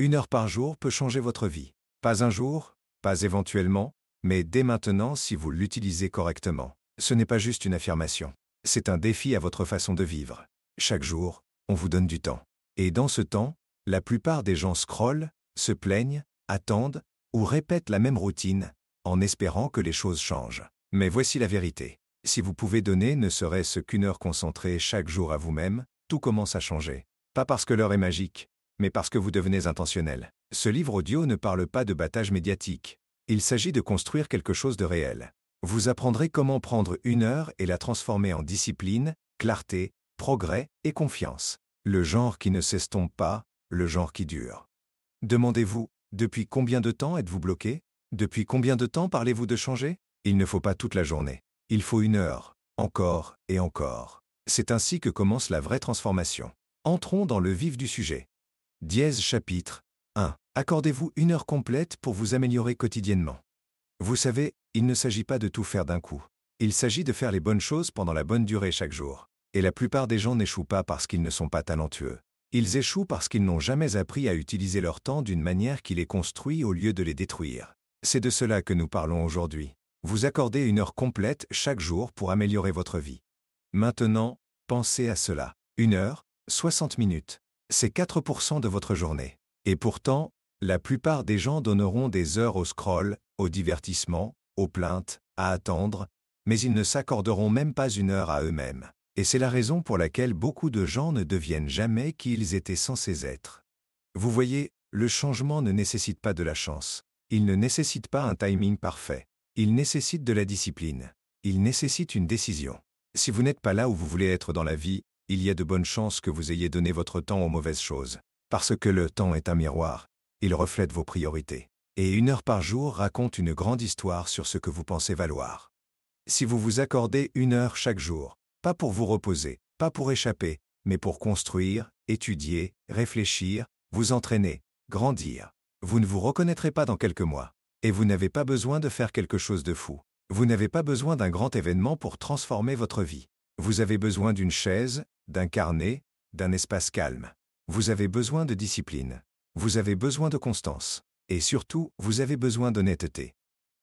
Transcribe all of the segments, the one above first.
Une heure par jour peut changer votre vie. Pas un jour, pas éventuellement, mais dès maintenant si vous l'utilisez correctement. Ce n'est pas juste une affirmation. C'est un défi à votre façon de vivre. Chaque jour, on vous donne du temps. Et dans ce temps, la plupart des gens scrollent, se plaignent, attendent ou répètent la même routine, en espérant que les choses changent. Mais voici la vérité. Si vous pouvez donner ne serait-ce qu'une heure concentrée chaque jour à vous-même, tout commence à changer. Pas parce que l'heure est magique, mais parce que vous devenez intentionnel. Ce livre audio ne parle pas de battage médiatique. Il s'agit de construire quelque chose de réel. Vous apprendrez comment prendre une heure et la transformer en discipline, clarté, progrès et confiance. Le genre qui ne s'estompe pas, le genre qui dure. Demandez-vous, depuis combien de temps êtes-vous bloqué? Depuis combien de temps parlez-vous de changer? Il ne faut pas toute la journée. Il faut une heure, encore et encore. C'est ainsi que commence la vraie transformation. Entrons dans le vif du sujet. Dièse chapitre 1. Accordez-vous une heure complète pour vous améliorer quotidiennement. Vous savez, il ne s'agit pas de tout faire d'un coup. Il s'agit de faire les bonnes choses pendant la bonne durée chaque jour. Et la plupart des gens n'échouent pas parce qu'ils ne sont pas talentueux. Ils échouent parce qu'ils n'ont jamais appris à utiliser leur temps d'une manière qui les construit au lieu de les détruire. C'est de cela que nous parlons aujourd'hui. Vous accordez une heure complète chaque jour pour améliorer votre vie. Maintenant, pensez à cela. Une heure, 60 minutes. C'est 4% de votre journée. Et pourtant, la plupart des gens donneront des heures au scroll, au divertissement, aux plaintes, à attendre, mais ils ne s'accorderont même pas une heure à eux-mêmes. Et c'est la raison pour laquelle beaucoup de gens ne deviennent jamais qui ils étaient censés être. Vous voyez, le changement ne nécessite pas de la chance. Il ne nécessite pas un timing parfait. Il nécessite de la discipline. Il nécessite une décision. Si vous n'êtes pas là où vous voulez être dans la vie, il y a de bonnes chances que vous ayez donné votre temps aux mauvaises choses. Parce que le temps est un miroir. Il reflète vos priorités. Et une heure par jour raconte une grande histoire sur ce que vous pensez valoir. Si vous vous accordez une heure chaque jour, pas pour vous reposer, pas pour échapper, mais pour construire, étudier, réfléchir, vous entraîner, grandir, vous ne vous reconnaîtrez pas dans quelques mois. Et vous n'avez pas besoin de faire quelque chose de fou. Vous n'avez pas besoin d'un grand événement pour transformer votre vie. Vous avez besoin d'une chaise, d'un carnet, d'un espace calme. Vous avez besoin de discipline. Vous avez besoin de constance. Et surtout, vous avez besoin d'honnêteté.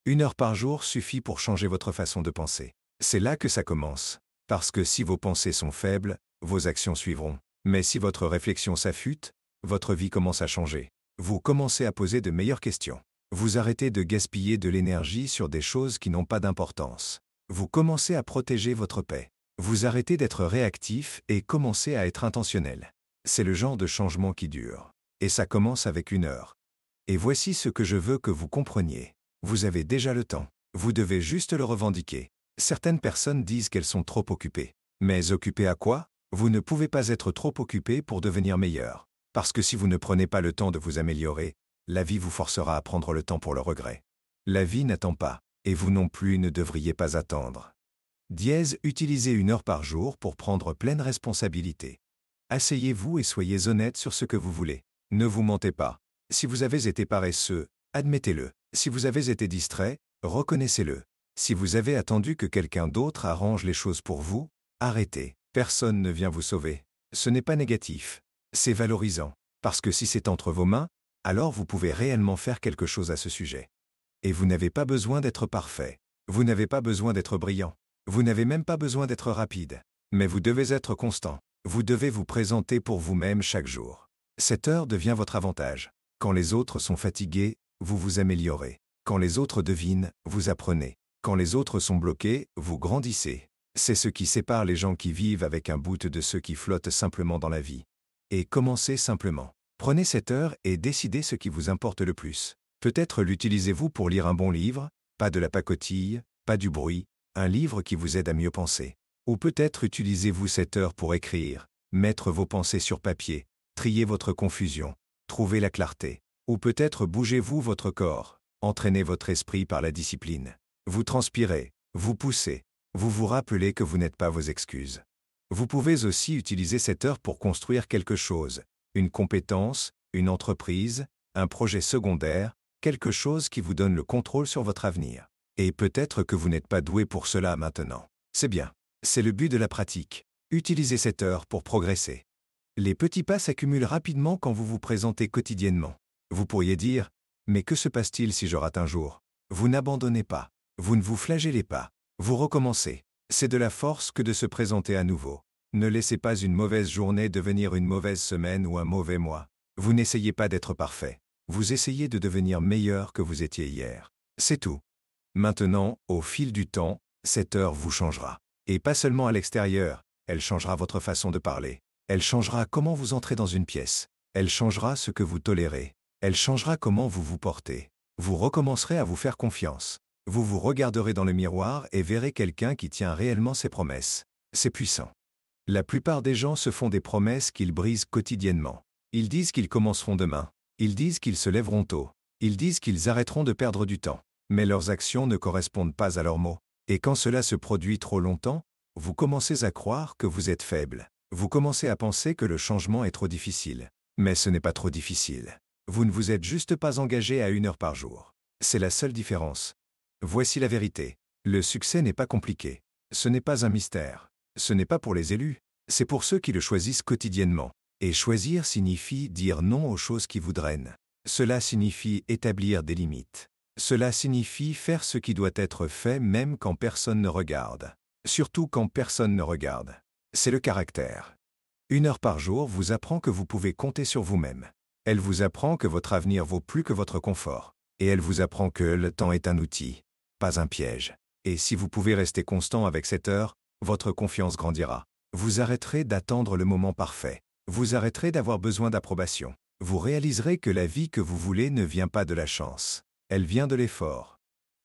Une heure par jour suffit pour changer votre façon de penser. C'est là que ça commence. Parce que si vos pensées sont faibles, vos actions suivront. Mais si votre réflexion s'affûte, votre vie commence à changer. Vous commencez à poser de meilleures questions. Vous arrêtez de gaspiller de l'énergie sur des choses qui n'ont pas d'importance. Vous commencez à protéger votre paix. Vous arrêtez d'être réactif et commencez à être intentionnel. C'est le genre de changement qui dure. Et ça commence avec une heure. Et voici ce que je veux que vous compreniez. Vous avez déjà le temps. Vous devez juste le revendiquer. Certaines personnes disent qu'elles sont trop occupées. Mais occupées à quoi? Vous ne pouvez pas être trop occupé pour devenir meilleur. Parce que si vous ne prenez pas le temps de vous améliorer, la vie vous forcera à prendre le temps pour le regret. La vie n'attend pas, et vous non plus ne devriez pas attendre. Dièse, utilisez une heure par jour pour prendre pleine responsabilité. Asseyez-vous et soyez honnête sur ce que vous voulez. Ne vous mentez pas. Si vous avez été paresseux, admettez-le. Si vous avez été distrait, reconnaissez-le. Si vous avez attendu que quelqu'un d'autre arrange les choses pour vous, arrêtez. Personne ne vient vous sauver. Ce n'est pas négatif. C'est valorisant. Parce que si c'est entre vos mains, alors vous pouvez réellement faire quelque chose à ce sujet. Et vous n'avez pas besoin d'être parfait. Vous n'avez pas besoin d'être brillant. Vous n'avez même pas besoin d'être rapide. Mais vous devez être constant. Vous devez vous présenter pour vous-même chaque jour. Cette heure devient votre avantage. Quand les autres sont fatigués, vous vous améliorez. Quand les autres devinent, vous apprenez. Quand les autres sont bloqués, vous grandissez. C'est ce qui sépare les gens qui vivent avec un bout de ceux qui flottent simplement dans la vie. Et commencez simplement. Prenez cette heure et décidez ce qui vous importe le plus. Peut-être l'utilisez-vous pour lire un bon livre, pas de la pacotille, pas du bruit, un livre qui vous aide à mieux penser. Ou peut-être utilisez-vous cette heure pour écrire, mettre vos pensées sur papier, trier votre confusion, trouver la clarté. Ou peut-être bougez-vous votre corps, entraînez votre esprit par la discipline. Vous transpirez, vous poussez, vous vous rappelez que vous n'êtes pas vos excuses. Vous pouvez aussi utiliser cette heure pour construire quelque chose, une compétence, une entreprise, un projet secondaire, quelque chose qui vous donne le contrôle sur votre avenir. Et peut-être que vous n'êtes pas doué pour cela maintenant. C'est bien. C'est le but de la pratique. Utilisez cette heure pour progresser. Les petits pas s'accumulent rapidement quand vous vous présentez quotidiennement. Vous pourriez dire, mais que se passe-t-il si je rate un jour? Vous n'abandonnez pas. Vous ne vous flagellez pas. Vous recommencez. C'est de la force que de se présenter à nouveau. Ne laissez pas une mauvaise journée devenir une mauvaise semaine ou un mauvais mois. Vous n'essayez pas d'être parfait. Vous essayez de devenir meilleur que vous étiez hier. C'est tout. Maintenant, au fil du temps, cette heure vous changera. Et pas seulement à l'extérieur, elle changera votre façon de parler. Elle changera comment vous entrez dans une pièce. Elle changera ce que vous tolérez. Elle changera comment vous vous portez. Vous recommencerez à vous faire confiance. Vous vous regarderez dans le miroir et verrez quelqu'un qui tient réellement ses promesses. C'est puissant. La plupart des gens se font des promesses qu'ils brisent quotidiennement. Ils disent qu'ils commenceront demain. Ils disent qu'ils se lèveront tôt. Ils disent qu'ils arrêteront de perdre du temps. Mais leurs actions ne correspondent pas à leurs mots. Et quand cela se produit trop longtemps, vous commencez à croire que vous êtes faible. Vous commencez à penser que le changement est trop difficile. Mais ce n'est pas trop difficile. Vous ne vous êtes juste pas engagé à 1 heure par jour. C'est la seule différence. Voici la vérité. Le succès n'est pas compliqué. Ce n'est pas un mystère. Ce n'est pas pour les élus. C'est pour ceux qui le choisissent quotidiennement. Et choisir signifie dire non aux choses qui vous drainent. Cela signifie établir des limites. Cela signifie faire ce qui doit être fait même quand personne ne regarde. Surtout quand personne ne regarde. C'est le caractère. 1 heure par jour vous apprend que vous pouvez compter sur vous-même. Elle vous apprend que votre avenir vaut plus que votre confort. Et elle vous apprend que le temps est un outil, pas un piège. Et si vous pouvez rester constant avec cette heure, votre confiance grandira. Vous arrêterez d'attendre le moment parfait. Vous arrêterez d'avoir besoin d'approbation. Vous réaliserez que la vie que vous voulez ne vient pas de la chance. Elle vient de l'effort.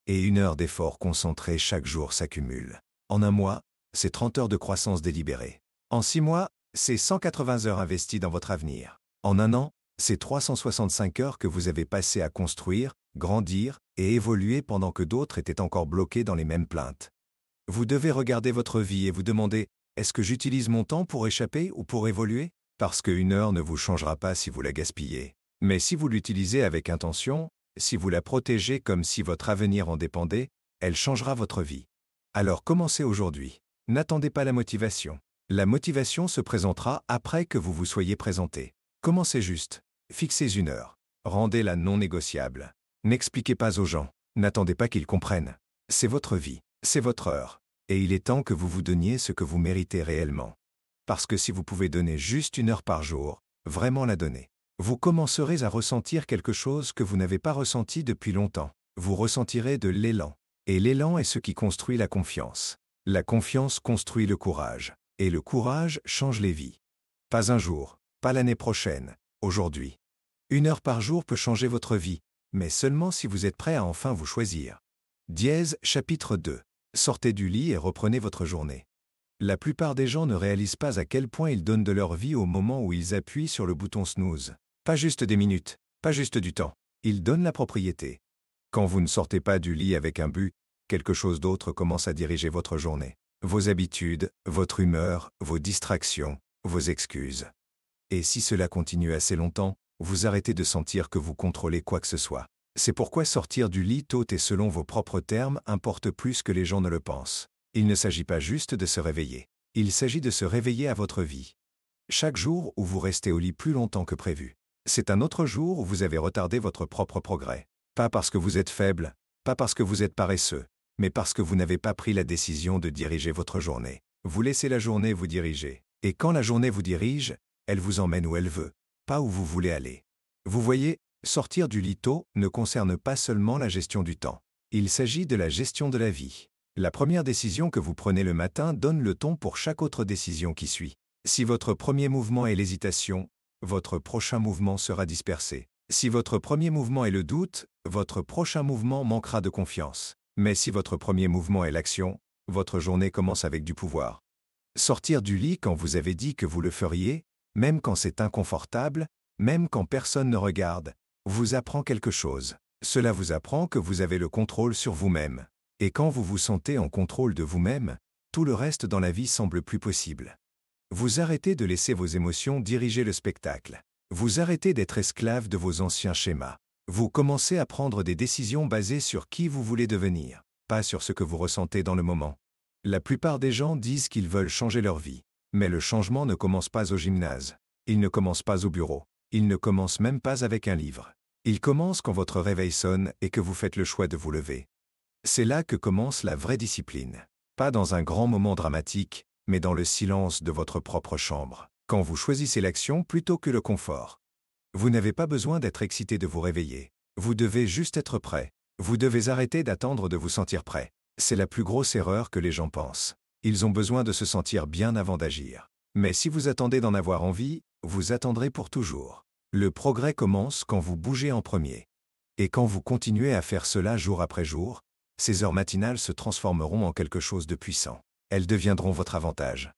Et 1 heure d'effort concentré chaque jour s'accumule. En 1 mois, c'est 30 heures de croissance délibérée. En 6 mois, c'est 180 heures investies dans votre avenir. En 1 an, c'est 365 heures que vous avez passées à construire, grandir et évoluer pendant que d'autres étaient encore bloqués dans les mêmes plaintes. Vous devez regarder votre vie et vous demander, est-ce que j'utilise mon temps pour échapper ou pour évoluer? Parce que 1 heure ne vous changera pas si vous la gaspillez. Mais si vous l'utilisez avec intention, si vous la protégez comme si votre avenir en dépendait, elle changera votre vie. Alors commencez aujourd'hui. N'attendez pas la motivation. La motivation se présentera après que vous vous soyez présenté. Commencez juste. Fixez 1 heure. Rendez-la non négociable. N'expliquez pas aux gens. N'attendez pas qu'ils comprennent. C'est votre vie. C'est votre heure. Et il est temps que vous vous donniez ce que vous méritez réellement. Parce que si vous pouvez donner juste 1 heure par jour, vraiment la donner, vous commencerez à ressentir quelque chose que vous n'avez pas ressenti depuis longtemps. Vous ressentirez de l'élan. Et l'élan est ce qui construit la confiance. La confiance construit le courage. Et le courage change les vies. Pas un jour, pas l'année prochaine, aujourd'hui. 1 heure par jour peut changer votre vie, mais seulement si vous êtes prêt à enfin vous choisir. Dièse, chapitre 2. Sortez du lit et reprenez votre journée. La plupart des gens ne réalisent pas à quel point ils donnent de leur vie au moment où ils appuient sur le bouton snooze. Pas juste des minutes, pas juste du temps. Ils donnent la propriété. Quand vous ne sortez pas du lit avec un but, quelque chose d'autre commence à diriger votre journée. Vos habitudes, votre humeur, vos distractions, vos excuses. Et si cela continue assez longtemps, vous arrêtez de sentir que vous contrôlez quoi que ce soit. C'est pourquoi sortir du lit tôt et selon vos propres termes importe plus que les gens ne le pensent. Il ne s'agit pas juste de se réveiller. Il s'agit de se réveiller à votre vie. Chaque jour où vous restez au lit plus longtemps que prévu, c'est un autre jour où vous avez retardé votre propre progrès. Pas parce que vous êtes faible, pas parce que vous êtes paresseux, mais parce que vous n'avez pas pris la décision de diriger votre journée. Vous laissez la journée vous diriger. Et quand la journée vous dirige, elle vous emmène où elle veut, pas où vous voulez aller. Vous voyez, sortir du lit tôt ne concerne pas seulement la gestion du temps. Il s'agit de la gestion de la vie. La première décision que vous prenez le matin donne le ton pour chaque autre décision qui suit. Si votre premier mouvement est l'hésitation, votre prochain mouvement sera dispersé. Si votre premier mouvement est le doute, votre prochain mouvement manquera de confiance. Mais si votre premier mouvement est l'action, votre journée commence avec du pouvoir. Sortir du lit quand vous avez dit que vous le feriez, même quand c'est inconfortable, même quand personne ne regarde, vous apprend quelque chose. Cela vous apprend que vous avez le contrôle sur vous-même. Et quand vous vous sentez en contrôle de vous-même, tout le reste dans la vie semble plus possible. Vous arrêtez de laisser vos émotions diriger le spectacle. Vous arrêtez d'être esclave de vos anciens schémas. Vous commencez à prendre des décisions basées sur qui vous voulez devenir, pas sur ce que vous ressentez dans le moment. La plupart des gens disent qu'ils veulent changer leur vie. Mais le changement ne commence pas au gymnase. Il ne commence pas au bureau. Il ne commence même pas avec un livre. Il commence quand votre réveil sonne et que vous faites le choix de vous lever. C'est là que commence la vraie discipline. Pas dans un grand moment dramatique, mais dans le silence de votre propre chambre, quand vous choisissez l'action plutôt que le confort. Vous n'avez pas besoin d'être excité de vous réveiller. Vous devez juste être prêt. Vous devez arrêter d'attendre de vous sentir prêt. C'est la plus grosse erreur que les gens pensent. Ils ont besoin de se sentir bien avant d'agir. Mais si vous attendez d'en avoir envie, vous attendrez pour toujours. Le progrès commence quand vous bougez en premier. Et quand vous continuez à faire cela jour après jour, ces heures matinales se transformeront en quelque chose de puissant. Elles deviendront votre avantage.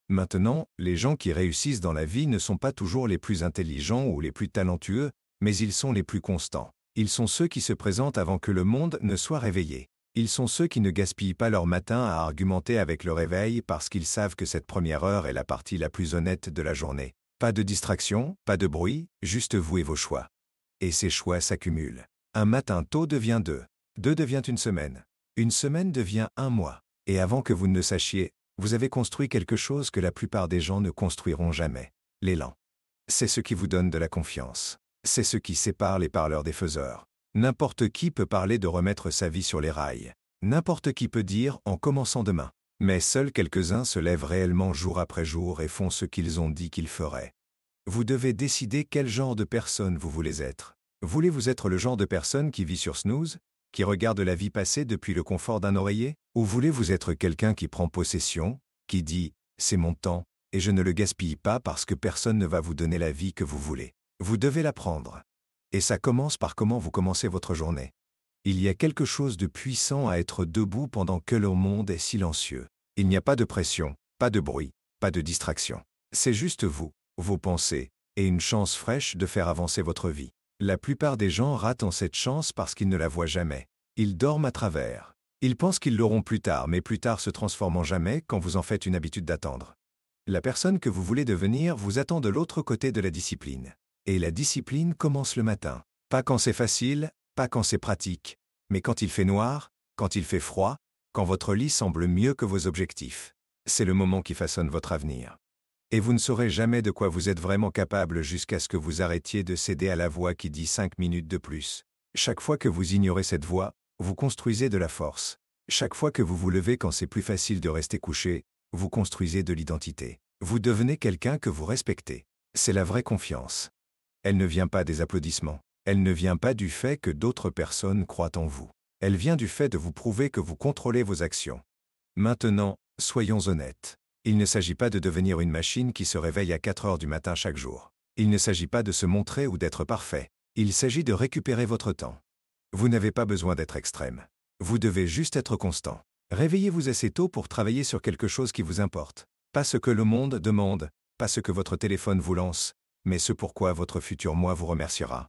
Maintenant, les gens qui réussissent dans la vie ne sont pas toujours les plus intelligents ou les plus talentueux, mais ils sont les plus constants. Ils sont ceux qui se présentent avant que le monde ne soit réveillé. Ils sont ceux qui ne gaspillent pas leur matin à argumenter avec le réveil parce qu'ils savent que cette première heure est la partie la plus honnête de la journée. Pas de distraction, pas de bruit, juste vous et vos choix. Et ces choix s'accumulent. Un matin tôt devient 2. 2 devient une semaine. Une semaine devient un mois. Et avant que vous ne le sachiez, vous avez construit quelque chose que la plupart des gens ne construiront jamais. L'élan. C'est ce qui vous donne de la confiance. C'est ce qui sépare les parleurs des faiseurs. N'importe qui peut parler de remettre sa vie sur les rails. N'importe qui peut dire « en commençant demain ». Mais seuls quelques-uns se lèvent réellement jour après jour et font ce qu'ils ont dit qu'ils feraient. Vous devez décider quel genre de personne vous voulez être. Voulez-vous être le genre de personne qui vit sur snooze, qui regarde la vie passer depuis le confort d'un oreiller? Ou voulez-vous être quelqu'un qui prend possession, qui dit « c'est mon temps, et je ne le gaspille pas parce que personne ne va vous donner la vie que vous voulez ». Vous devez la prendre. Et ça commence par comment vous commencez votre journée. Il y a quelque chose de puissant à être debout pendant que le monde est silencieux. Il n'y a pas de pression, pas de bruit, pas de distraction. C'est juste vous, vos pensées, et une chance fraîche de faire avancer votre vie. La plupart des gens ratent cette chance parce qu'ils ne la voient jamais. Ils dorment à travers. Ils pensent qu'ils l'auront plus tard, mais plus tard se transforme en jamais quand vous en faites une habitude d'attendre. La personne que vous voulez devenir vous attend de l'autre côté de la discipline. Et la discipline commence le matin. Pas quand c'est facile, pas quand c'est pratique, mais quand il fait noir, quand il fait froid, quand votre lit semble mieux que vos objectifs. C'est le moment qui façonne votre avenir. Et vous ne saurez jamais de quoi vous êtes vraiment capable jusqu'à ce que vous arrêtiez de céder à la voix qui dit 5 minutes de plus. Chaque fois que vous ignorez cette voix, vous construisez de la force. Chaque fois que vous vous levez quand c'est plus facile de rester couché, vous construisez de l'identité. Vous devenez quelqu'un que vous respectez. C'est la vraie confiance. Elle ne vient pas des applaudissements. Elle ne vient pas du fait que d'autres personnes croient en vous. Elle vient du fait de vous prouver que vous contrôlez vos actions. Maintenant, soyons honnêtes. Il ne s'agit pas de devenir une machine qui se réveille à 4 heures du matin chaque jour. Il ne s'agit pas de se montrer ou d'être parfait. Il s'agit de récupérer votre temps. Vous n'avez pas besoin d'être extrême. Vous devez juste être constant. Réveillez-vous assez tôt pour travailler sur quelque chose qui vous importe. Pas ce que le monde demande, pas ce que votre téléphone vous lance, mais ce pourquoi votre futur moi vous remerciera.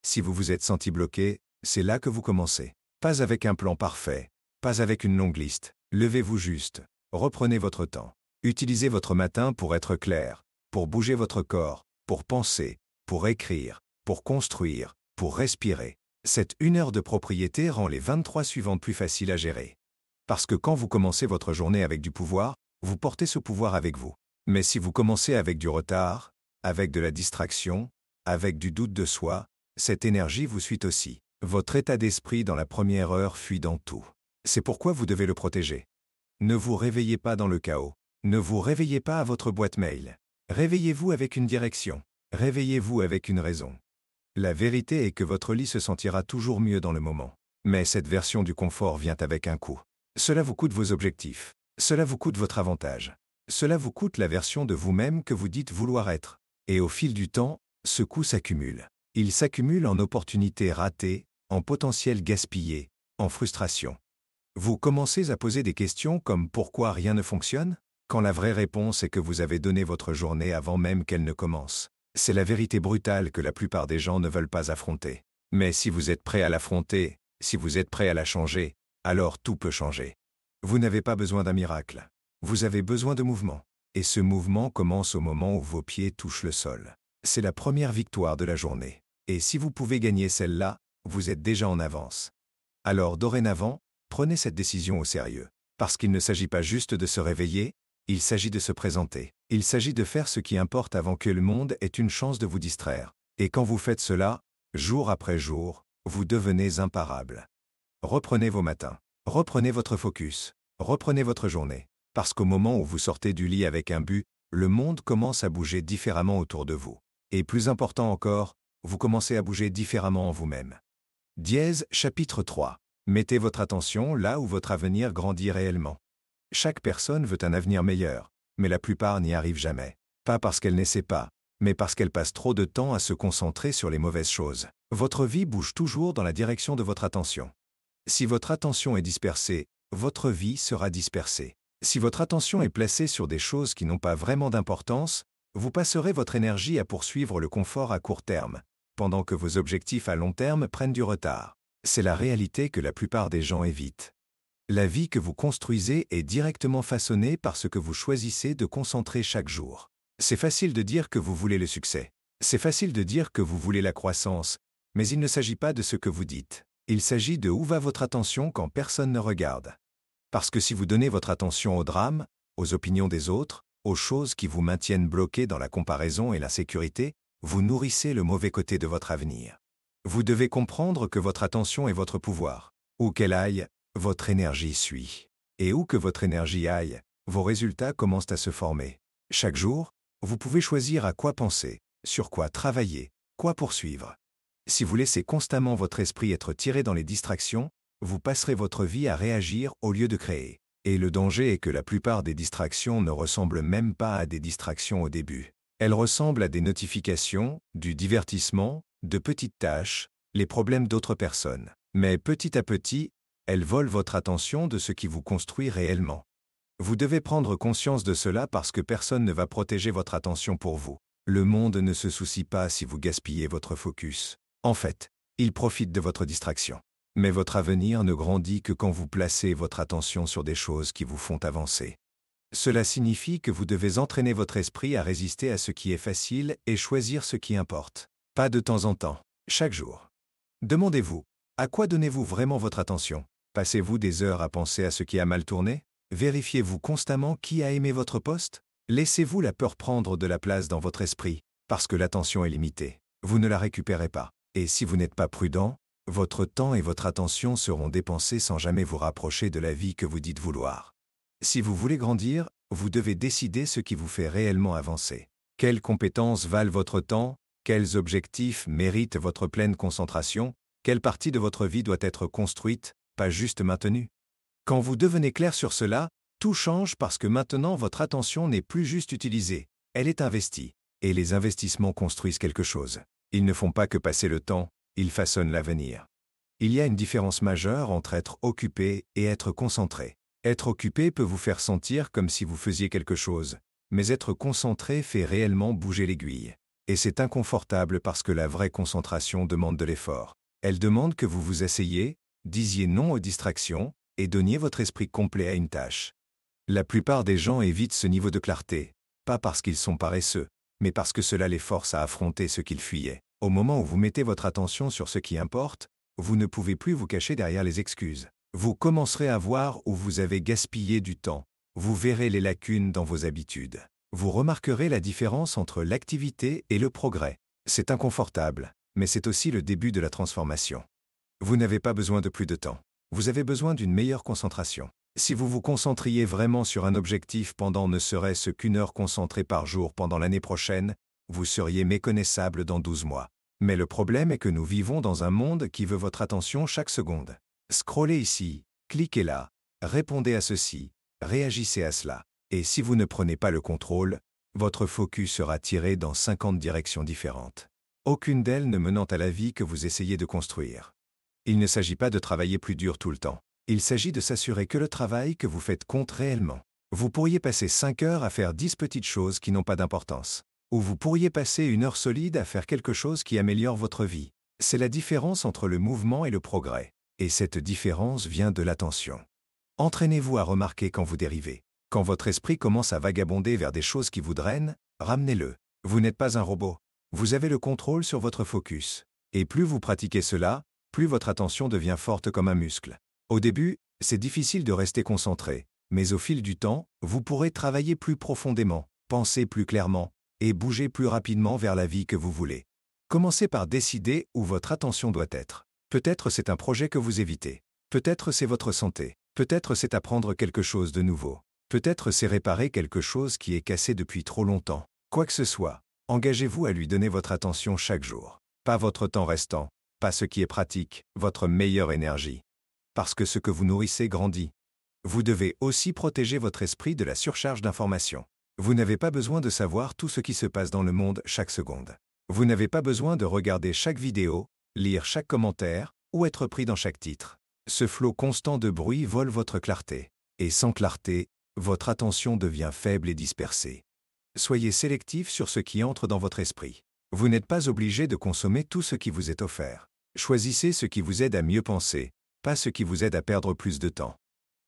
Si vous vous êtes senti bloqué, c'est là que vous commencez. Pas avec un plan parfait, pas avec une longue liste. Levez-vous juste. Reprenez votre temps. Utilisez votre matin pour être clair, pour bouger votre corps, pour penser, pour écrire, pour construire, pour respirer. Cette 1 heure de propriété rend les 23 suivantes plus faciles à gérer. Parce que quand vous commencez votre journée avec du pouvoir, vous portez ce pouvoir avec vous. Mais si vous commencez avec du retard, avec de la distraction, avec du doute de soi, cette énergie vous suit aussi. Votre état d'esprit dans la première heure fuit dans tout. C'est pourquoi vous devez le protéger. Ne vous réveillez pas dans le chaos. Ne vous réveillez pas à votre boîte mail. Réveillez-vous avec une direction. Réveillez-vous avec une raison. La vérité est que votre lit se sentira toujours mieux dans le moment. Mais cette version du confort vient avec un coût. Cela vous coûte vos objectifs. Cela vous coûte votre avantage. Cela vous coûte la version de vous-même que vous dites vouloir être. Et au fil du temps, ce coût s'accumule. Il s'accumule en opportunités ratées, en potentiel gaspillé, en frustration. Vous commencez à poser des questions comme pourquoi rien ne fonctionne, quand la vraie réponse est que vous avez donné votre journée avant même qu'elle ne commence. C'est la vérité brutale que la plupart des gens ne veulent pas affronter. Mais si vous êtes prêt à l'affronter, si vous êtes prêt à la changer, alors tout peut changer. Vous n'avez pas besoin d'un miracle. Vous avez besoin de mouvement. Et ce mouvement commence au moment où vos pieds touchent le sol. C'est la première victoire de la journée. Et si vous pouvez gagner celle-là, vous êtes déjà en avance. Alors dorénavant, prenez cette décision au sérieux. Parce qu'il ne s'agit pas juste de se réveiller, il s'agit de se présenter. Il s'agit de faire ce qui importe avant que le monde ait une chance de vous distraire. Et quand vous faites cela, Jour après jour, vous devenez imparable. Reprenez vos matins. Reprenez votre focus. Reprenez votre journée. Parce qu'au moment où vous sortez du lit avec un but, le monde commence à bouger différemment autour de vous. Et plus important encore, vous commencez à bouger différemment en vous-même. Dièse, chapitre 3. Mettez votre attention là où votre avenir grandit réellement. Chaque personne veut un avenir meilleur, mais la plupart n'y arrivent jamais. Pas parce qu'elle n'essaie pas, mais parce qu'elle passe trop de temps à se concentrer sur les mauvaises choses. Votre vie bouge toujours dans la direction de votre attention. Si votre attention est dispersée, votre vie sera dispersée. Si votre attention est placée sur des choses qui n'ont pas vraiment d'importance, vous passerez votre énergie à poursuivre le confort à court terme, pendant que vos objectifs à long terme prennent du retard. C'est la réalité que la plupart des gens évitent. La vie que vous construisez est directement façonnée par ce que vous choisissez de concentrer chaque jour. C'est facile de dire que vous voulez le succès. C'est facile de dire que vous voulez la croissance, mais il ne s'agit pas de ce que vous dites. Il s'agit de où va votre attention quand personne ne regarde. Parce que si vous donnez votre attention au drame, aux opinions des autres, aux choses qui vous maintiennent bloqué dans la comparaison et l'insécurité, vous nourrissez le mauvais côté de votre avenir. Vous devez comprendre que votre attention est votre pouvoir. Où qu'elle aille, votre énergie suit. Et où que votre énergie aille, vos résultats commencent à se former. Chaque jour, vous pouvez choisir à quoi penser, sur quoi travailler, quoi poursuivre. Si vous laissez constamment votre esprit être tiré dans les distractions, vous passerez votre vie à réagir au lieu de créer. Et le danger est que la plupart des distractions ne ressemblent même pas à des distractions au début. Elles ressemblent à des notifications, du divertissement, de petites tâches, les problèmes d'autres personnes. Mais petit à petit, elles volent votre attention de ce qui vous construit réellement. Vous devez prendre conscience de cela parce que personne ne va protéger votre attention pour vous. Le monde ne se soucie pas si vous gaspillez votre focus. En fait, il profite de votre distraction. Mais votre avenir ne grandit que quand vous placez votre attention sur des choses qui vous font avancer. Cela signifie que vous devez entraîner votre esprit à résister à ce qui est facile et choisir ce qui importe. Pas de temps en temps, chaque jour. Demandez-vous, à quoi donnez-vous vraiment votre attention? Passez-vous des heures à penser à ce qui a mal tourné? Vérifiez-vous constamment qui a aimé votre poste? Laissez-vous la peur prendre de la place dans votre esprit, parce que l'attention est limitée. Vous ne la récupérez pas. Et si vous n'êtes pas prudent, votre temps et votre attention seront dépensés sans jamais vous rapprocher de la vie que vous dites vouloir. Si vous voulez grandir, vous devez décider ce qui vous fait réellement avancer. Quelles compétences valent votre temps? Quels objectifs méritent votre pleine concentration? Quelle partie de votre vie doit être construite, pas juste maintenue? Quand vous devenez clair sur cela, tout change parce que maintenant votre attention n'est plus juste utilisée, elle est investie. Et les investissements construisent quelque chose. Ils ne font pas que passer le temps, ils façonnent l'avenir. Il y a une différence majeure entre être occupé et être concentré. Être occupé peut vous faire sentir comme si vous faisiez quelque chose, mais être concentré fait réellement bouger l'aiguille. Et c'est inconfortable parce que la vraie concentration demande de l'effort. Elle demande que vous vous asseyez, disiez non aux distractions et donniez votre esprit complet à une tâche. La plupart des gens évitent ce niveau de clarté, pas parce qu'ils sont paresseux, mais parce que cela les force à affronter ce qu'ils fuyaient. Au moment où vous mettez votre attention sur ce qui importe, vous ne pouvez plus vous cacher derrière les excuses. Vous commencerez à voir où vous avez gaspillé du temps. Vous verrez les lacunes dans vos habitudes. Vous remarquerez la différence entre l'activité et le progrès. C'est inconfortable, mais c'est aussi le début de la transformation. Vous n'avez pas besoin de plus de temps. Vous avez besoin d'une meilleure concentration. Si vous vous concentriez vraiment sur un objectif pendant ne serait-ce qu'une heure concentrée par jour pendant l'année prochaine, vous seriez méconnaissable dans 12 mois. Mais le problème est que nous vivons dans un monde qui veut votre attention chaque seconde. Scrollez ici, cliquez là, répondez à ceci, réagissez à cela. Et si vous ne prenez pas le contrôle, votre focus sera tiré dans 50 directions différentes. Aucune d'elles ne menant à la vie que vous essayez de construire. Il ne s'agit pas de travailler plus dur tout le temps. Il s'agit de s'assurer que le travail que vous faites compte réellement. Vous pourriez passer 5 heures à faire 10 petites choses qui n'ont pas d'importance. Ou vous pourriez passer 1 heure solide à faire quelque chose qui améliore votre vie. C'est la différence entre le mouvement et le progrès. Et cette différence vient de l'attention. Entraînez-vous à remarquer quand vous dérivez. Quand votre esprit commence à vagabonder vers des choses qui vous drainent, ramenez-le. Vous n'êtes pas un robot. Vous avez le contrôle sur votre focus. Et plus vous pratiquez cela, plus votre attention devient forte comme un muscle. Au début, c'est difficile de rester concentré, mais au fil du temps, vous pourrez travailler plus profondément, penser plus clairement, et bouger plus rapidement vers la vie que vous voulez. Commencez par décider où votre attention doit être. Peut-être c'est un projet que vous évitez. Peut-être c'est votre santé. Peut-être c'est apprendre quelque chose de nouveau. Peut-être c'est réparer quelque chose qui est cassé depuis trop longtemps. Quoi que ce soit, engagez-vous à lui donner votre attention chaque jour. Pas votre temps restant, pas ce qui est pratique, votre meilleure énergie. Parce que ce que vous nourrissez grandit. Vous devez aussi protéger votre esprit de la surcharge d'informations. Vous n'avez pas besoin de savoir tout ce qui se passe dans le monde chaque seconde. Vous n'avez pas besoin de regarder chaque vidéo, lire chaque commentaire ou être pris dans chaque titre. Ce flot constant de bruit vole votre clarté. Et sans clarté, votre attention devient faible et dispersée. Soyez sélectif sur ce qui entre dans votre esprit. Vous n'êtes pas obligé de consommer tout ce qui vous est offert. Choisissez ce qui vous aide à mieux penser, pas ce qui vous aide à perdre plus de temps.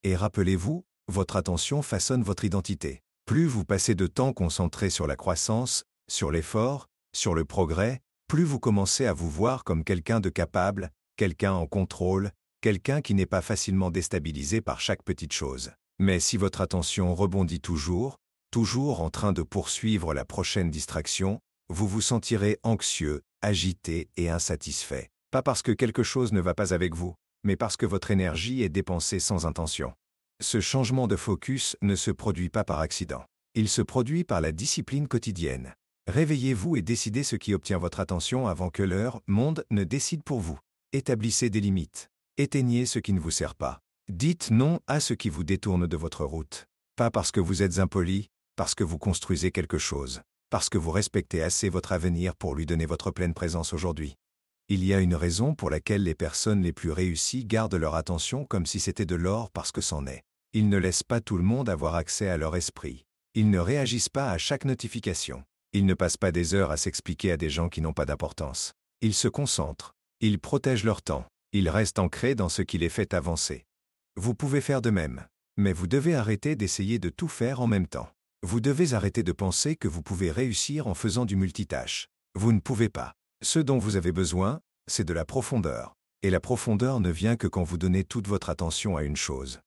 Et rappelez-vous, votre attention façonne votre identité. Plus vous passez de temps concentré sur la croissance, sur l'effort, sur le progrès, plus vous commencez à vous voir comme quelqu'un de capable, quelqu'un en contrôle, quelqu'un qui n'est pas facilement déstabilisé par chaque petite chose. Mais si votre attention rebondit toujours en train de poursuivre la prochaine distraction, vous vous sentirez anxieux, agité et insatisfait. Pas parce que quelque chose ne va pas avec vous, mais parce que votre énergie est dépensée sans intention. Ce changement de focus ne se produit pas par accident. Il se produit par la discipline quotidienne. Réveillez-vous et décidez ce qui obtient votre attention avant que leur monde ne décide pour vous. Établissez des limites. Éteignez ce qui ne vous sert pas. Dites non à ce qui vous détourne de votre route. Pas parce que vous êtes impoli, parce que vous construisez quelque chose. Parce que vous respectez assez votre avenir pour lui donner votre pleine présence aujourd'hui. Il y a une raison pour laquelle les personnes les plus réussies gardent leur attention comme si c'était de l'or parce que c'en est. Ils ne laissent pas tout le monde avoir accès à leur esprit. Ils ne réagissent pas à chaque notification. Ils ne passent pas des heures à s'expliquer à des gens qui n'ont pas d'importance. Ils se concentrent. Ils protègent leur temps. Ils restent ancrés dans ce qui les fait avancer. Vous pouvez faire de même. Mais vous devez arrêter d'essayer de tout faire en même temps. Vous devez arrêter de penser que vous pouvez réussir en faisant du multitâche. Vous ne pouvez pas. Ce dont vous avez besoin, c'est de la profondeur. Et la profondeur ne vient que quand vous donnez toute votre attention à une chose.